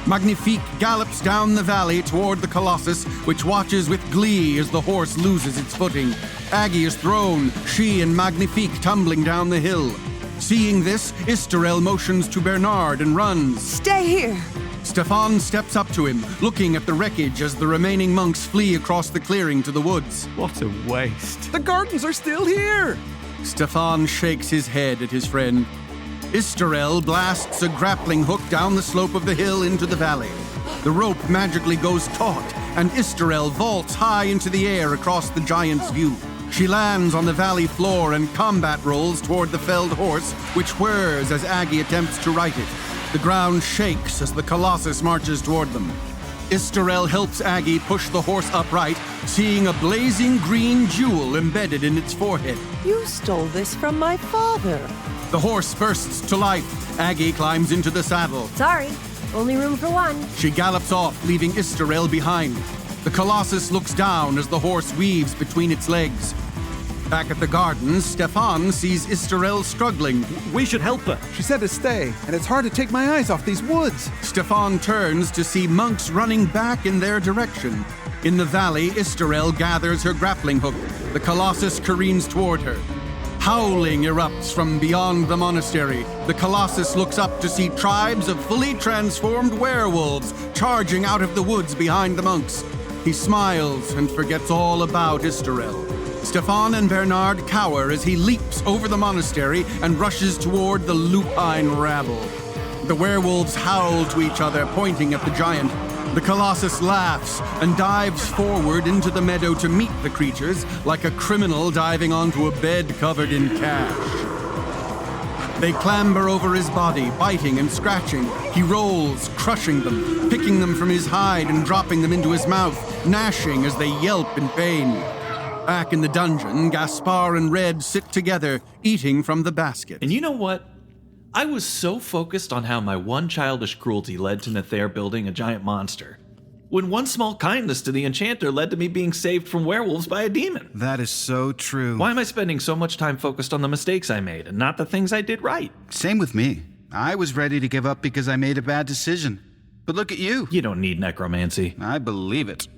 Magnifique gallops down the valley toward the Colossus, which watches with glee as the horse loses its footing. Aggie is thrown, she and Magnifique tumbling down the hill. Seeing this, Istarel motions to Bernard and runs. Stay here! Stefan steps up to him, looking at the wreckage as the remaining monks flee across the clearing to the woods. What a waste. The gardens are still here! Stefan shakes his head at his friend. Istarel blasts a grappling hook down the slope of the hill into the valley. The rope magically goes taut, and Istarel vaults high into the air across the giant's view. She lands on the valley floor and combat rolls toward the felled horse, which whirs as Aggie attempts to right it. The ground shakes as the Colossus marches toward them. Istarel helps Aggie push the horse upright, seeing a blazing green jewel embedded in its forehead. You stole this from my father. The horse bursts to life. Aggie climbs into the saddle. Sorry, only room for one. She gallops off, leaving Istarel behind. The Colossus looks down as the horse weaves between its legs. Back at the gardens, Stefan sees Istarel struggling. We should help her. She said to stay, and it's hard to take my eyes off these woods. Stefan turns to see monks running back in their direction. In the valley, Istarel gathers her grappling hook. The Colossus careens toward her. Howling erupts from beyond the monastery. The Colossus looks up to see tribes of fully transformed werewolves charging out of the woods behind the monks. He smiles and forgets all about Istarel. Stefan and Bernard cower as he leaps over the monastery and rushes toward the lupine rabble. The werewolves howl to each other, pointing at the giant. The Colossus laughs and dives forward into the meadow to meet the creatures, like a criminal diving onto a bed covered in cash. They clamber over his body, biting and scratching. He rolls, crushing them, picking them from his hide and dropping them into his mouth, gnashing as they yelp in pain. Back in the dungeon, Gaspar and Red sit together, eating from the basket. And you know what? I was so focused on how my one childish cruelty led to Nether building a giant monster, when one small kindness to the enchanter led to me being saved from werewolves by a demon. That is so true. Why am I spending so much time focused on the mistakes I made and not the things I did right? Same with me. I was ready to give up because I made a bad decision. But look at you. You don't need necromancy. I believe it.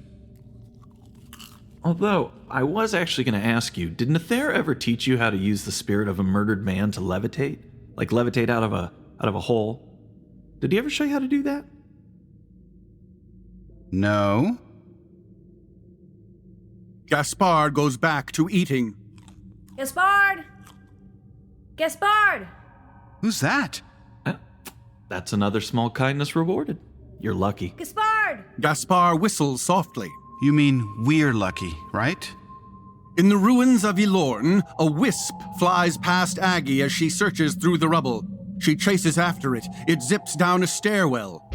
Although, I was actually going to ask you, did Nether ever teach you how to use the spirit of a murdered man to levitate? Like levitate out of a hole? Did he ever show you how to do that? No. Gaspard goes back to eating. Gaspard! Gaspard! Who's that? That's another small kindness rewarded. You're lucky. Gaspard! Gaspard whistles softly. You mean we're lucky, right? In the ruins of Ylourgne, a wisp flies past Aggie as she searches through the rubble. She chases after it. It zips down a stairwell.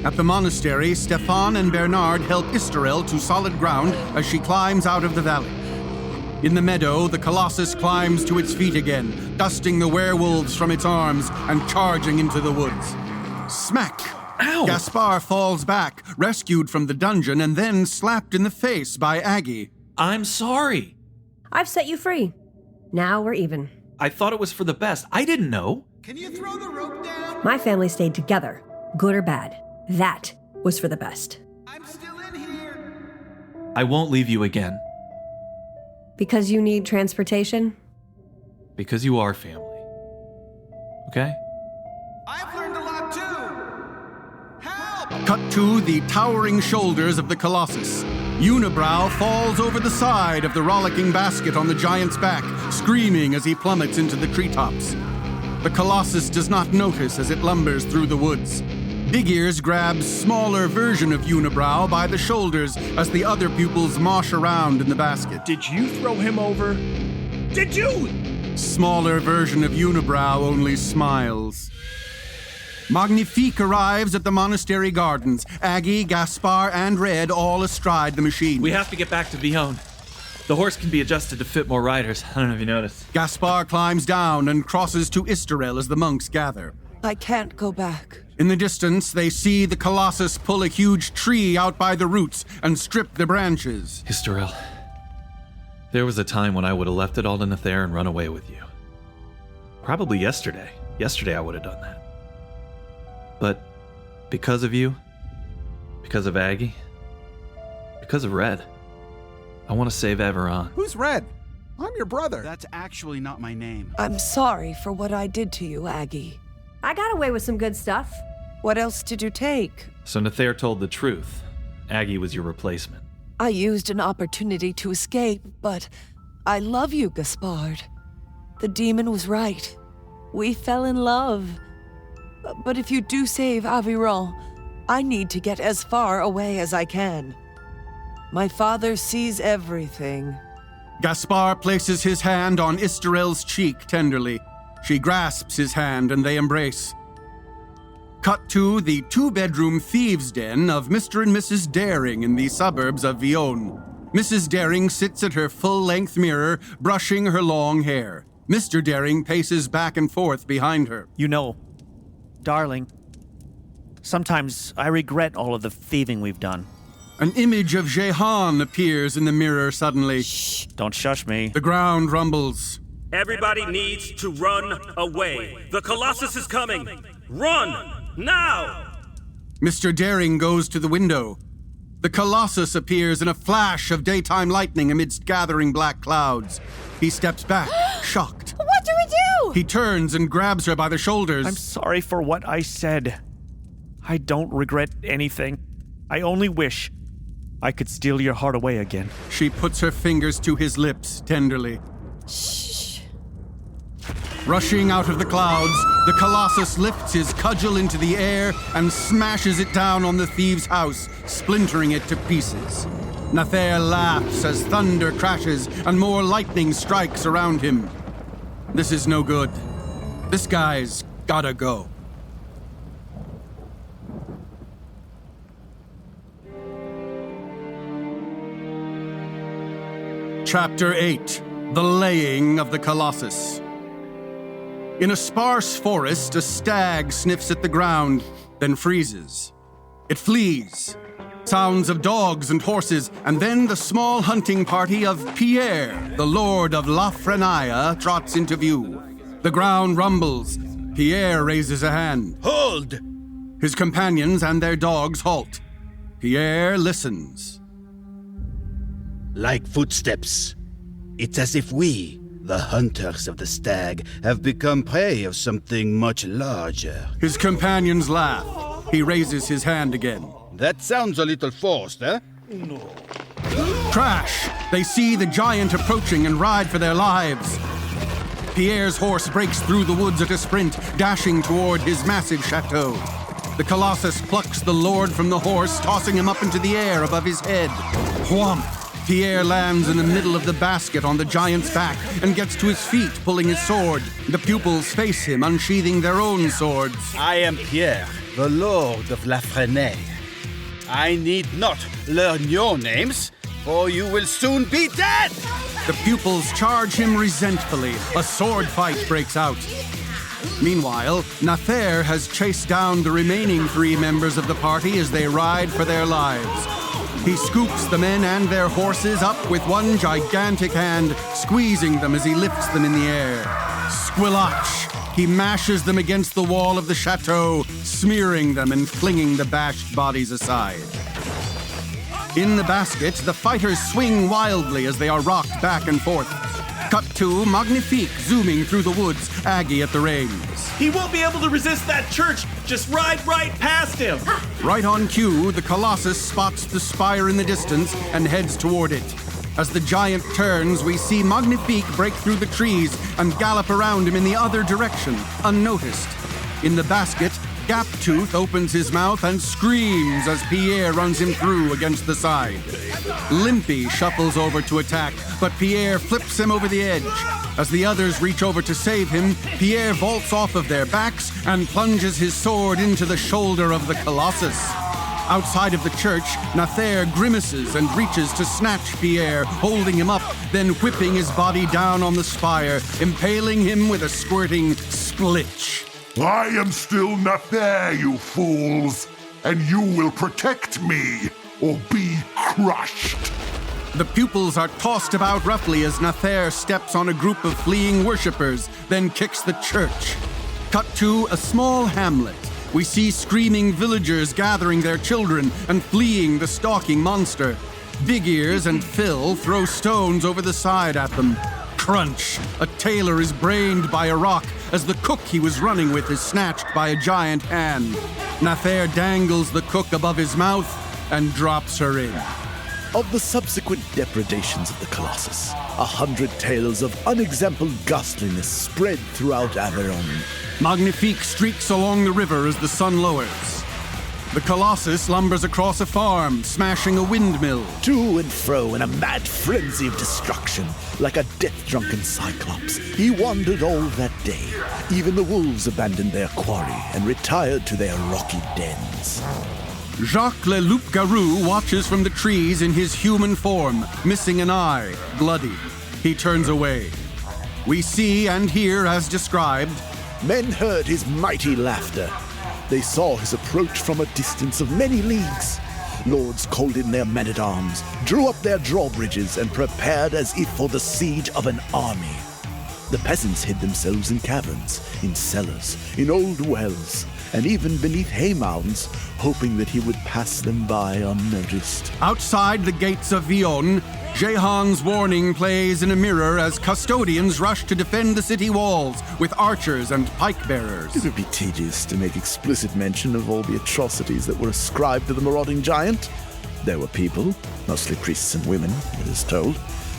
At the monastery, Stefan and Bernard help Istarel to solid ground as she climbs out of the valley. In the meadow, the Colossus climbs to its feet again, dusting the werewolves from its arms and charging into the woods. Smack! Ow! Gaspar falls back, rescued from the dungeon and then slapped in the face by Aggie. I'm sorry. I've set you free. Now we're even. I thought it was for the best. I didn't know. Can you throw the rope down? My family stayed together, good or bad. That was for the best. I'm still in here. I won't leave you again. Because you need transportation? Because you are family. Okay? I've learned a lot too. Help! Cut to the towering shoulders of the Colossus. Unibrow falls over the side of the rollicking basket on the giant's back, screaming as he plummets into the treetops. The Colossus does not notice as it lumbers through the woods. Big Ears grabs smaller version of Unibrow by the shoulders as the other pupils mosh around in the basket. Did you throw him over? Did you? Smaller version of Unibrow only smiles. Magnifique arrives at the monastery gardens. Aggie, Gaspar, and Red all astride the machine. We have to get back to Ylourgne. The horse can be adjusted to fit more riders. I don't know if you noticed. Gaspar climbs down and crosses to Istarel as the monks gather. I can't go back. In the distance, they see the Colossus pull a huge tree out by the roots and strip the branches. Istarel, there was a time when I would have left it all to Nether and run away with you. Probably yesterday. Yesterday I would have done that. But because of you, because of Aggie, because of Red, I want to save Everon. Who's Red? I'm your brother. That's actually not my name. I'm sorry for what I did to you, Aggie. I got away with some good stuff. What else did you take? So Nether told the truth. Aggie was your replacement. I used an opportunity to escape, but I love you, Gaspard. The demon was right. We fell in love. But if you do save Aviron, I need to get as far away as I can. My father sees everything. Gaspar places his hand on Istarel's cheek tenderly. She grasps his hand and they embrace. Cut to the two-bedroom thieves' den of Mr. and Mrs. Daring in the suburbs of Ylourgne. Mrs. Daring sits at her full-length mirror, brushing her long hair. Mr. Daring paces back and forth behind her. You know, darling, sometimes I regret all of the thieving we've done. An image of Jehan appears in the mirror suddenly. Shh, don't shush me. The ground rumbles. Everybody needs to run away. The Colossus is coming. Run! Now! Mr. Daring goes to the window. The Colossus appears in a flash of daytime lightning amidst gathering black clouds. He steps back, shocked. What do we do? He turns and grabs her by the shoulders. I'm sorry for what I said. I don't regret anything. I only wish I could steal your heart away again. She puts her fingers to his lips tenderly. Shh. Rushing out of the clouds, the Colossus lifts his cudgel into the air and smashes it down on the thief's house, splintering it to pieces. Nathair laughs as thunder crashes and more lightning strikes around him. This is no good. This guy's gotta go. Chapter 8: The Laying of the Colossus. In a sparse forest, a stag sniffs at the ground, then freezes. It flees. Sounds of dogs and horses, and then the small hunting party of Pierre, the lord of La Frenaya, trots into view. The ground rumbles. Pierre raises a hand. Hold! His companions and their dogs halt. Pierre listens. Like footsteps. It's as if we, the hunters of the stag, have become prey of something much larger. His companions laugh. He raises his hand again. That sounds a little forced, eh? No. Crash! They see the giant approaching and ride for their lives. Pierre's horse breaks through the woods at a sprint, dashing toward his massive chateau. The Colossus plucks the lord from the horse, tossing him up into the air above his head. Whomp! Pierre lands in the middle of the basket on the giant's back and gets to his feet, pulling his sword. The pupils face him, unsheathing their own swords. I am Pierre, the lord of La Frenay. I need not learn your names, for you will soon be dead! The pupils charge him resentfully. A sword fight breaks out. Meanwhile, Nathair has chased down the remaining 3 members of the party as they ride for their lives. He scoops the men and their horses up with one gigantic hand, squeezing them as he lifts them in the air. Squelch! He mashes them against the wall of the chateau, smearing them and flinging the bashed bodies aside. In the basket, the fighters swing wildly as they are rocked back and forth. Cut to Magnifique zooming through the woods, Aggie at the reins. He won't be able to resist that church. Just ride right past him. Right on cue, the Colossus spots the spire in the distance and heads toward it. As the giant turns, we see Magnifique break through the trees and gallop around him in the other direction, unnoticed. In the basket, Gaptooth opens his mouth and screams as Pierre runs him through against the side. Limpy shuffles over to attack, but Pierre flips him over the edge. As the others reach over to save him, Pierre vaults off of their backs and plunges his sword into the shoulder of the Colossus. Outside of the church, Nathair grimaces and reaches to snatch Pierre, holding him up, then whipping his body down on the spire, impaling him with a squirting splitch. I am still Nathair, you fools, and you will protect me or be crushed. The pupils are tossed about roughly as Nathair steps on a group of fleeing worshippers, then kicks the church. Cut to a small hamlet. We see screaming villagers gathering their children and fleeing the stalking monster. Big Ears and Phil throw stones over the side at them. Crunch! A tailor is brained by a rock as the cook he was running with is snatched by a giant hand. Nathair dangles the cook above his mouth and drops her in. Of the subsequent depredations of the Colossus, 100 tales of unexampled ghastliness spread throughout Aveyron. Magnifique streaks along the river as the sun lowers. The Colossus lumbers across a farm, smashing a windmill. To and fro in a mad frenzy of destruction, like a death-drunken cyclops, he wandered all that day. Even the wolves abandoned their quarry and retired to their rocky dens. Jacques le Loup-Garou watches from the trees in his human form, missing an eye, bloody. He turns away. We see and hear as described. Men heard his mighty laughter. They saw his approach from a distance of many leagues. Lords called in their men-at-arms, drew up their drawbridges, and prepared as if for the siege of an army. The peasants hid themselves in caverns, in cellars, in old wells, and even beneath hay-mounds, hoping that he would pass them by unnoticed. Outside the gates of Ylourgne, Jehan's warning plays in a mirror as custodians rush to defend the city walls with archers and pike-bearers. It would be tedious to make explicit mention of all the atrocities that were ascribed to the marauding giant. There were people, mostly priests and women, it is told,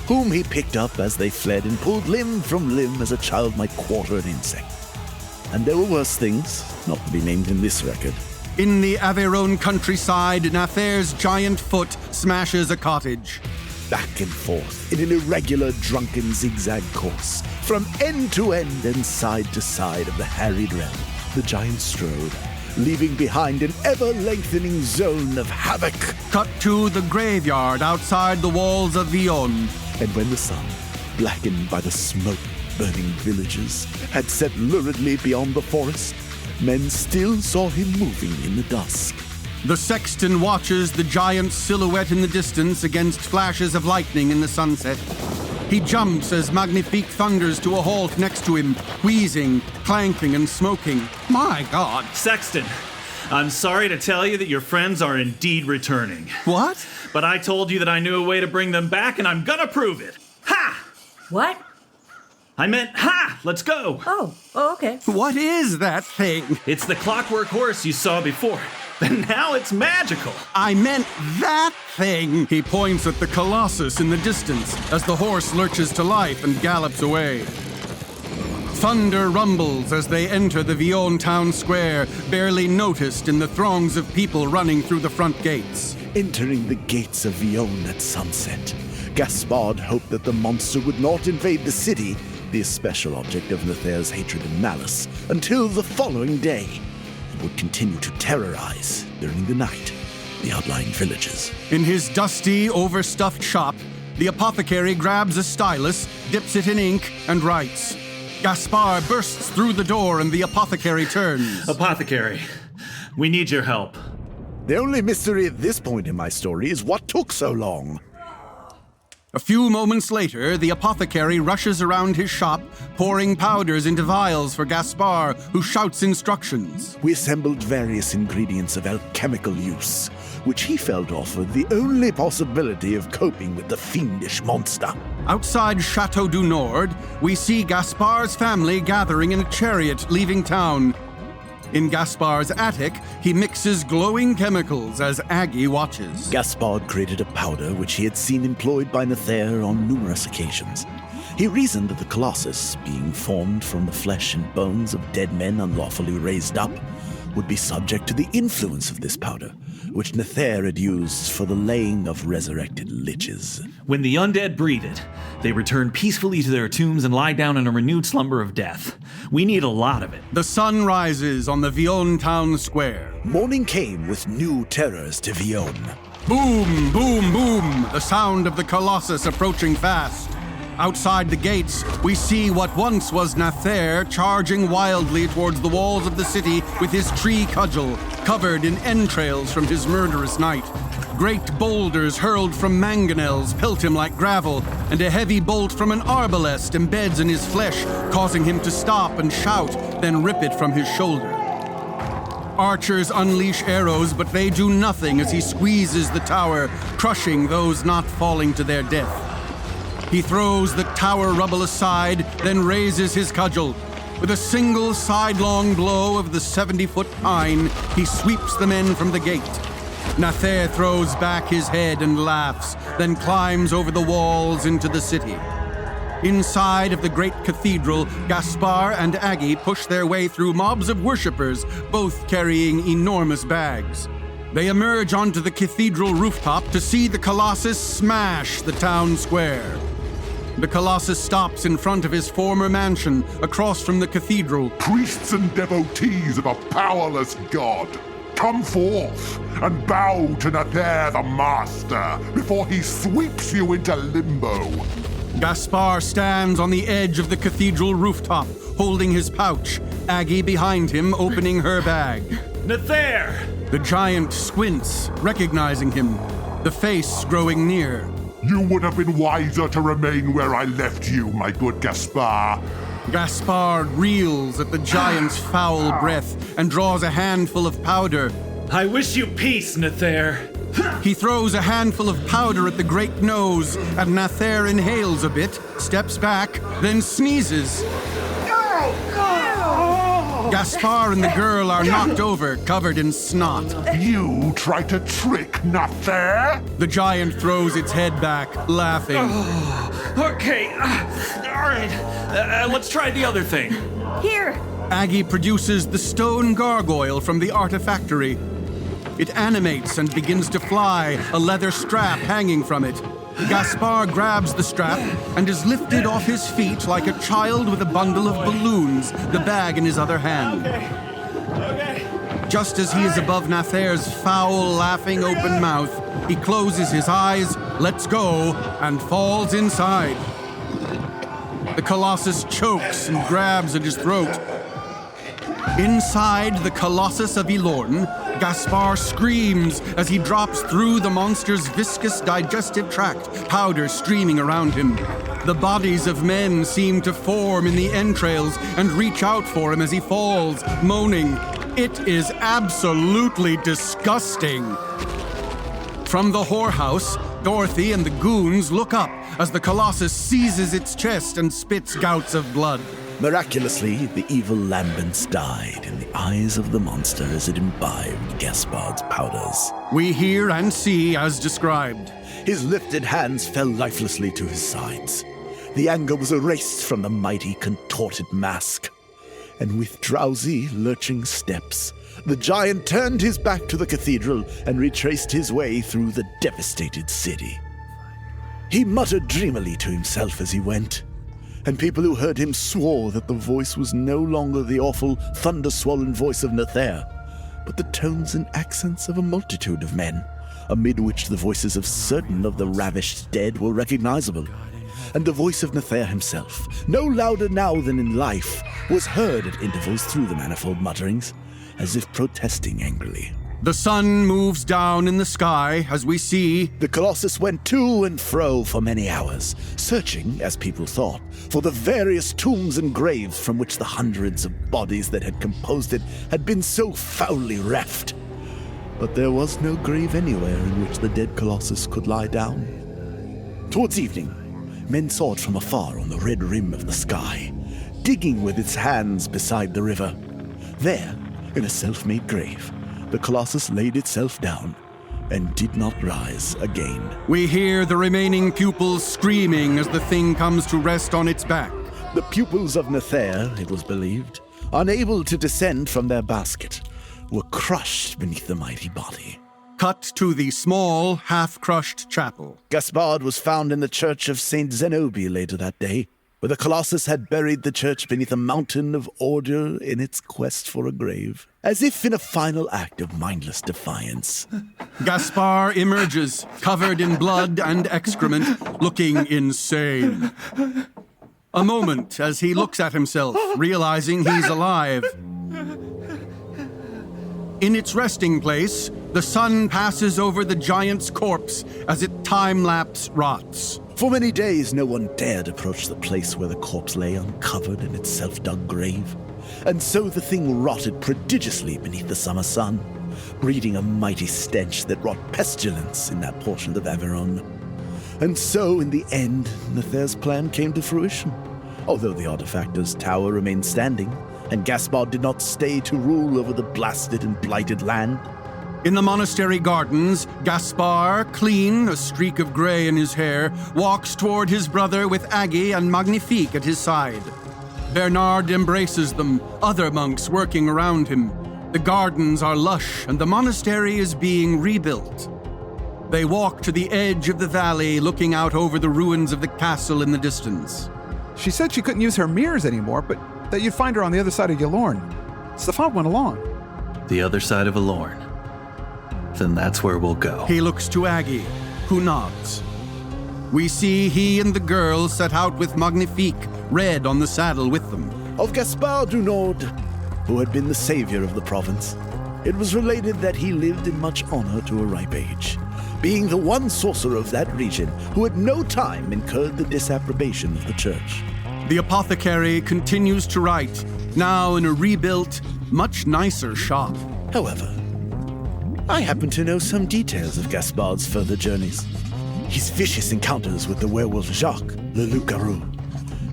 whom he picked up as they fled and pulled limb from limb as a child might quarter an insect. And there were worse things, not to be named in this record. In the Aveyron countryside, Nathair's giant foot smashes a cottage. Back and forth in an irregular, drunken zigzag course, from end to end and side to side of the harried realm, the giant strode, leaving behind an ever-lengthening zone of havoc. Cut to the graveyard outside the walls of Ylourgne. And when the sun, blackened by the smoke-burning villages, had set luridly beyond the forest, men still saw him moving in the dusk. The sexton watches the giant silhouette in the distance against flashes of lightning in the sunset. He jumps as Magnifique thunders to a halt next to him, wheezing, clanking, and smoking. My God! Sexton, I'm sorry to tell you that your friends are indeed returning. What? But I told you that I knew a way to bring them back, and I'm gonna prove it. Ha! What? I meant, ha! Let's go! Oh, okay. What is that thing? It's the clockwork horse you saw before. And now it's magical. I meant that thing. He points at the Colossus in the distance as the horse lurches to life and gallops away. Thunder rumbles as they enter the Ylourgne town square, barely noticed in the throngs of people running through the front gates. Entering the gates of Ylourgne at sunset, Gaspard hoped that the monster would not invade the city, the especial object of Nathair's hatred and malice, until the following day, and would continue to terrorize, during the night, the outlying villages. In his dusty, overstuffed shop, the apothecary grabs a stylus, dips it in ink, and writes. Gaspard bursts through the door and the apothecary turns. Apothecary, we need your help. The only mystery at this point in my story is what took so long. A few moments later, the apothecary rushes around his shop, pouring powders into vials for Gaspard, who shouts instructions. We assembled various ingredients of alchemical use, which he felt offered the only possibility of coping with the fiendish monster. Outside Chateau du Nord, we see Gaspard's family gathering in a chariot leaving town. In Gaspard's attic, he mixes glowing chemicals as Aggie watches. Gaspard created a powder which he had seen employed by Nathair on numerous occasions. He reasoned that the Colossus, being formed from the flesh and bones of dead men unlawfully raised up, would be subject to the influence of this powder, which Nathair had used for the laying of resurrected liches. When the undead breathe it, they return peacefully to their tombs and lie down in a renewed slumber of death. We need a lot of it. The sun rises on the Ylourgne town square. Morning came with new terrors to Ylourgne. Boom, boom, boom, the sound of the Colossus approaching fast. Outside the gates, we see what once was Nathair charging wildly towards the walls of the city with his tree cudgel, covered in entrails from his murderous night. Great boulders hurled from mangonels pelt him like gravel, and a heavy bolt from an arbalest embeds in his flesh, causing him to stop and shout, then rip it from his shoulder. Archers unleash arrows, but they do nothing as he squeezes the tower, crushing those not falling to their death. He throws the tower rubble aside, then raises his cudgel. With a single sidelong blow of the 70-foot pine, he sweeps the men from the gate. Nathair throws back his head and laughs, then climbs over the walls into the city. Inside of the great cathedral, Gaspard and Aggie push their way through mobs of worshippers, both carrying enormous bags. They emerge onto the cathedral rooftop to see the Colossus smash the town square. The Colossus stops in front of his former mansion, across from the cathedral. Priests and devotees of a powerless god, come forth and bow to Nathair the Master before he sweeps you into limbo. Gaspard stands on the edge of the cathedral rooftop, holding his pouch, Aggie behind him opening her bag. Nathair! The giant squints, recognizing him, the face growing near. You would have been wiser to remain where I left you, my good Gaspard. Gaspard reels at the giant's foul breath and draws a handful of powder. I wish you peace, Nathair. He throws a handful of powder at the great nose, and Nathair inhales a bit, steps back, then sneezes. Gaspard and the girl are knocked over, covered in snot. You try to trick Nathair? The giant throws its head back, laughing. Okay, all right. Let's try the other thing. Here! Aggie produces the stone gargoyle from the artifactory. It animates and begins to fly, a leather strap hanging from it. Gaspard grabs the strap and is lifted off his feet like a child with a bundle of balloons, the bag in his other hand. Okay. Just as he is above Nathair's foul, laughing open mouth, he closes his eyes, lets go, and falls inside. The Colossus chokes and grabs at his throat. Inside the Colossus of Ylourgne, Gaspard screams as he drops through the monster's viscous digestive tract, powder streaming around him. The bodies of men seem to form in the entrails and reach out for him as he falls, moaning. It is absolutely disgusting. From the whorehouse, Dorothy and the goons look up as the Colossus seizes its chest and spits gouts of blood. Miraculously, the evil lambents died in the eyes of the monster as it imbibed Gaspard's powders. We hear and see as described. His lifted hands fell lifelessly to his sides. The anger was erased from the mighty, contorted mask. And with drowsy, lurching steps, the giant turned his back to the cathedral and retraced his way through the devastated city. He muttered dreamily to himself as he went, and people who heard him swore that the voice was no longer the awful, thunder-swollen voice of Nathair, but the tones and accents of a multitude of men, amid which the voices of certain of the ravished dead were recognizable. And the voice of Nathair himself, no louder now than in life, was heard at intervals through the manifold mutterings, as if protesting angrily. The sun moves down in the sky as we see. The Colossus went to and fro for many hours, searching, as people thought, for the various tombs and graves from which the hundreds of bodies that had composed it had been so foully reft. But there was no grave anywhere in which the dead Colossus could lie down. Towards evening, men saw it from afar on the red rim of the sky, digging with its hands beside the river. There, in a self-made grave, the Colossus laid itself down and did not rise again. We hear the remaining pupils screaming as the thing comes to rest on its back. The pupils of Nathair, it was believed, unable to descend from their basket, were crushed beneath the mighty body. Cut to the small, half-crushed chapel. Gaspard was found in the church of St. Zenobi later that day, where the Colossus had buried the church beneath a mountain of ordure in its quest for a grave, as if in a final act of mindless defiance. Gaspard emerges, covered in blood and excrement, looking insane. A moment as he looks at himself, realizing he's alive. In its resting place, the sun passes over the giant's corpse as it time-lapse rots. For many days, no one dared approach the place where the corpse lay uncovered in its self-dug grave. And so the thing rotted prodigiously beneath the summer sun, breeding a mighty stench that wrought pestilence in that portion of Aveyron. And so, in the end, Nathair's plan came to fruition, although the artifactor's tower remained standing, and Gaspard did not stay to rule over the blasted and blighted land. In the monastery gardens, Gaspard, clean, a streak of gray in his hair, walks toward his brother with Aggie and Magnifique at his side. Bernard embraces them, other monks working around him. The gardens are lush, and the monastery is being rebuilt. They walk to the edge of the valley, looking out over the ruins of the castle in the distance. She said she couldn't use her mirrors anymore, but that you'd find her on the other side of Ylourgne. Stefan went along. The other side of Ylourgne. Then that's where we'll go. He looks to Aggie, who nods. We see he and the girl set out with Magnifique, Red on the saddle with them. Of Gaspard du Nord, who had been the savior of the province, it was related that he lived in much honor to a ripe age, being the one sorcerer of that region who at no time incurred the disapprobation of the church. The apothecary continues to write, now in a rebuilt, much nicer shop. However, I happen to know some details of Gaspard's further journeys. His vicious encounters with the werewolf Jacques, le Loup-garou,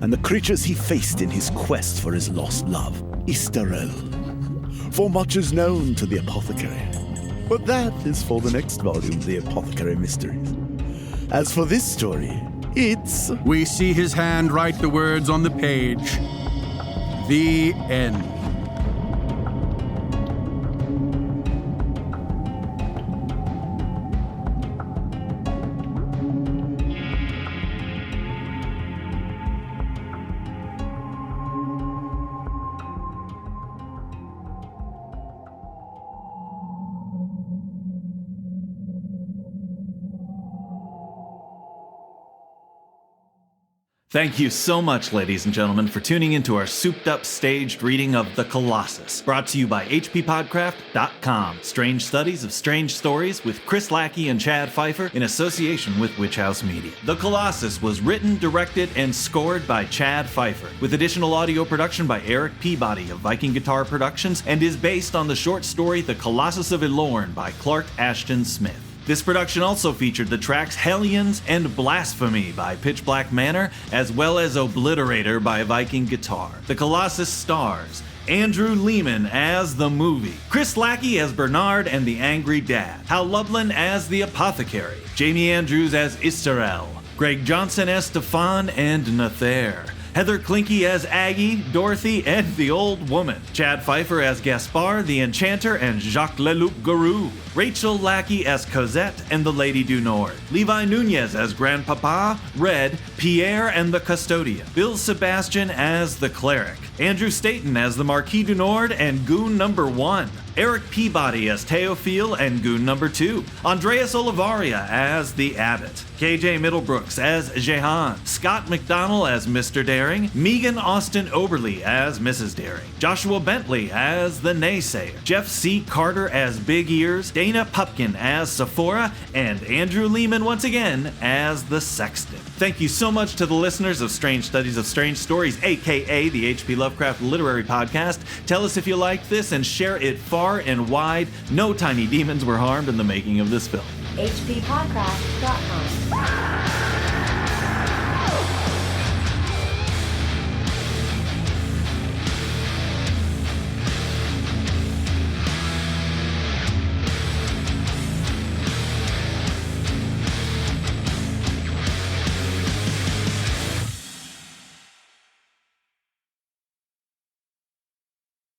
and the creatures he faced in his quest for his lost love, Istarel. for much is known to the apothecary. But that is for the next volume of the Apothecary Mysteries. As for this story, it's... We see his hand write the words on the page. The end. Thank you so much, ladies and gentlemen, for tuning into our souped-up staged reading of The Colossus, brought to you by hppodcraft.com. Strange studies of strange stories with Chris Lackey and Chad Fifer in association with Witch House Media. The Colossus was written, directed, and scored by Chad Fifer, with additional audio production by Erik Peabody of Viking Guitar Productions, and is based on the short story The Colossus of Ylourgne by Clark Ashton Smith. This production also featured the tracks Hellions and Blasphemy by Pitch Black Manor, as well as Obliterator by Viking Guitar. The Colossus stars Andrew Lehman as the movie, Chris Lackey as Bernard and the Angry Dad, Hal Lublin as the Apothecary, Jamie Andrews as Isterel, Greg Johnson as Stefan and Nathair, Heather Klinke as Aggie, Dorothy, and the Old Woman, Chad Fifer as Gaspard, the Enchanter, and Jacques Leloup Garou, Rachel Lackey as Cosette and the Lady du Nord, Levi Nunez as Grandpapa, Red, Pierre and the Custodian, Bill Sebastian as the Cleric, Andrew Staten as the Marquis du Nord and Goon Number 1, Erik Peabody as Theophile and Goon Number 2, Andreas Olivaria as the Abbot, KJ Middlebrooks as Jehan, Scott McDonnell as Mr. Daring, Megan Austin Oberly as Mrs. Daring, Joshua Bentley as the Naysayer, Jeff C. Carter as Big Ears, Dana Pupkin as Sephora, and Andrew Lehman once again as the Sexton. Thank you so much to the listeners of Strange Studies of Strange Stories, aka the H.P. Lovecraft Literary Podcast. Tell us if you liked this and share it far and wide. No tiny demons were harmed in the making of this film. hppodcraft.com.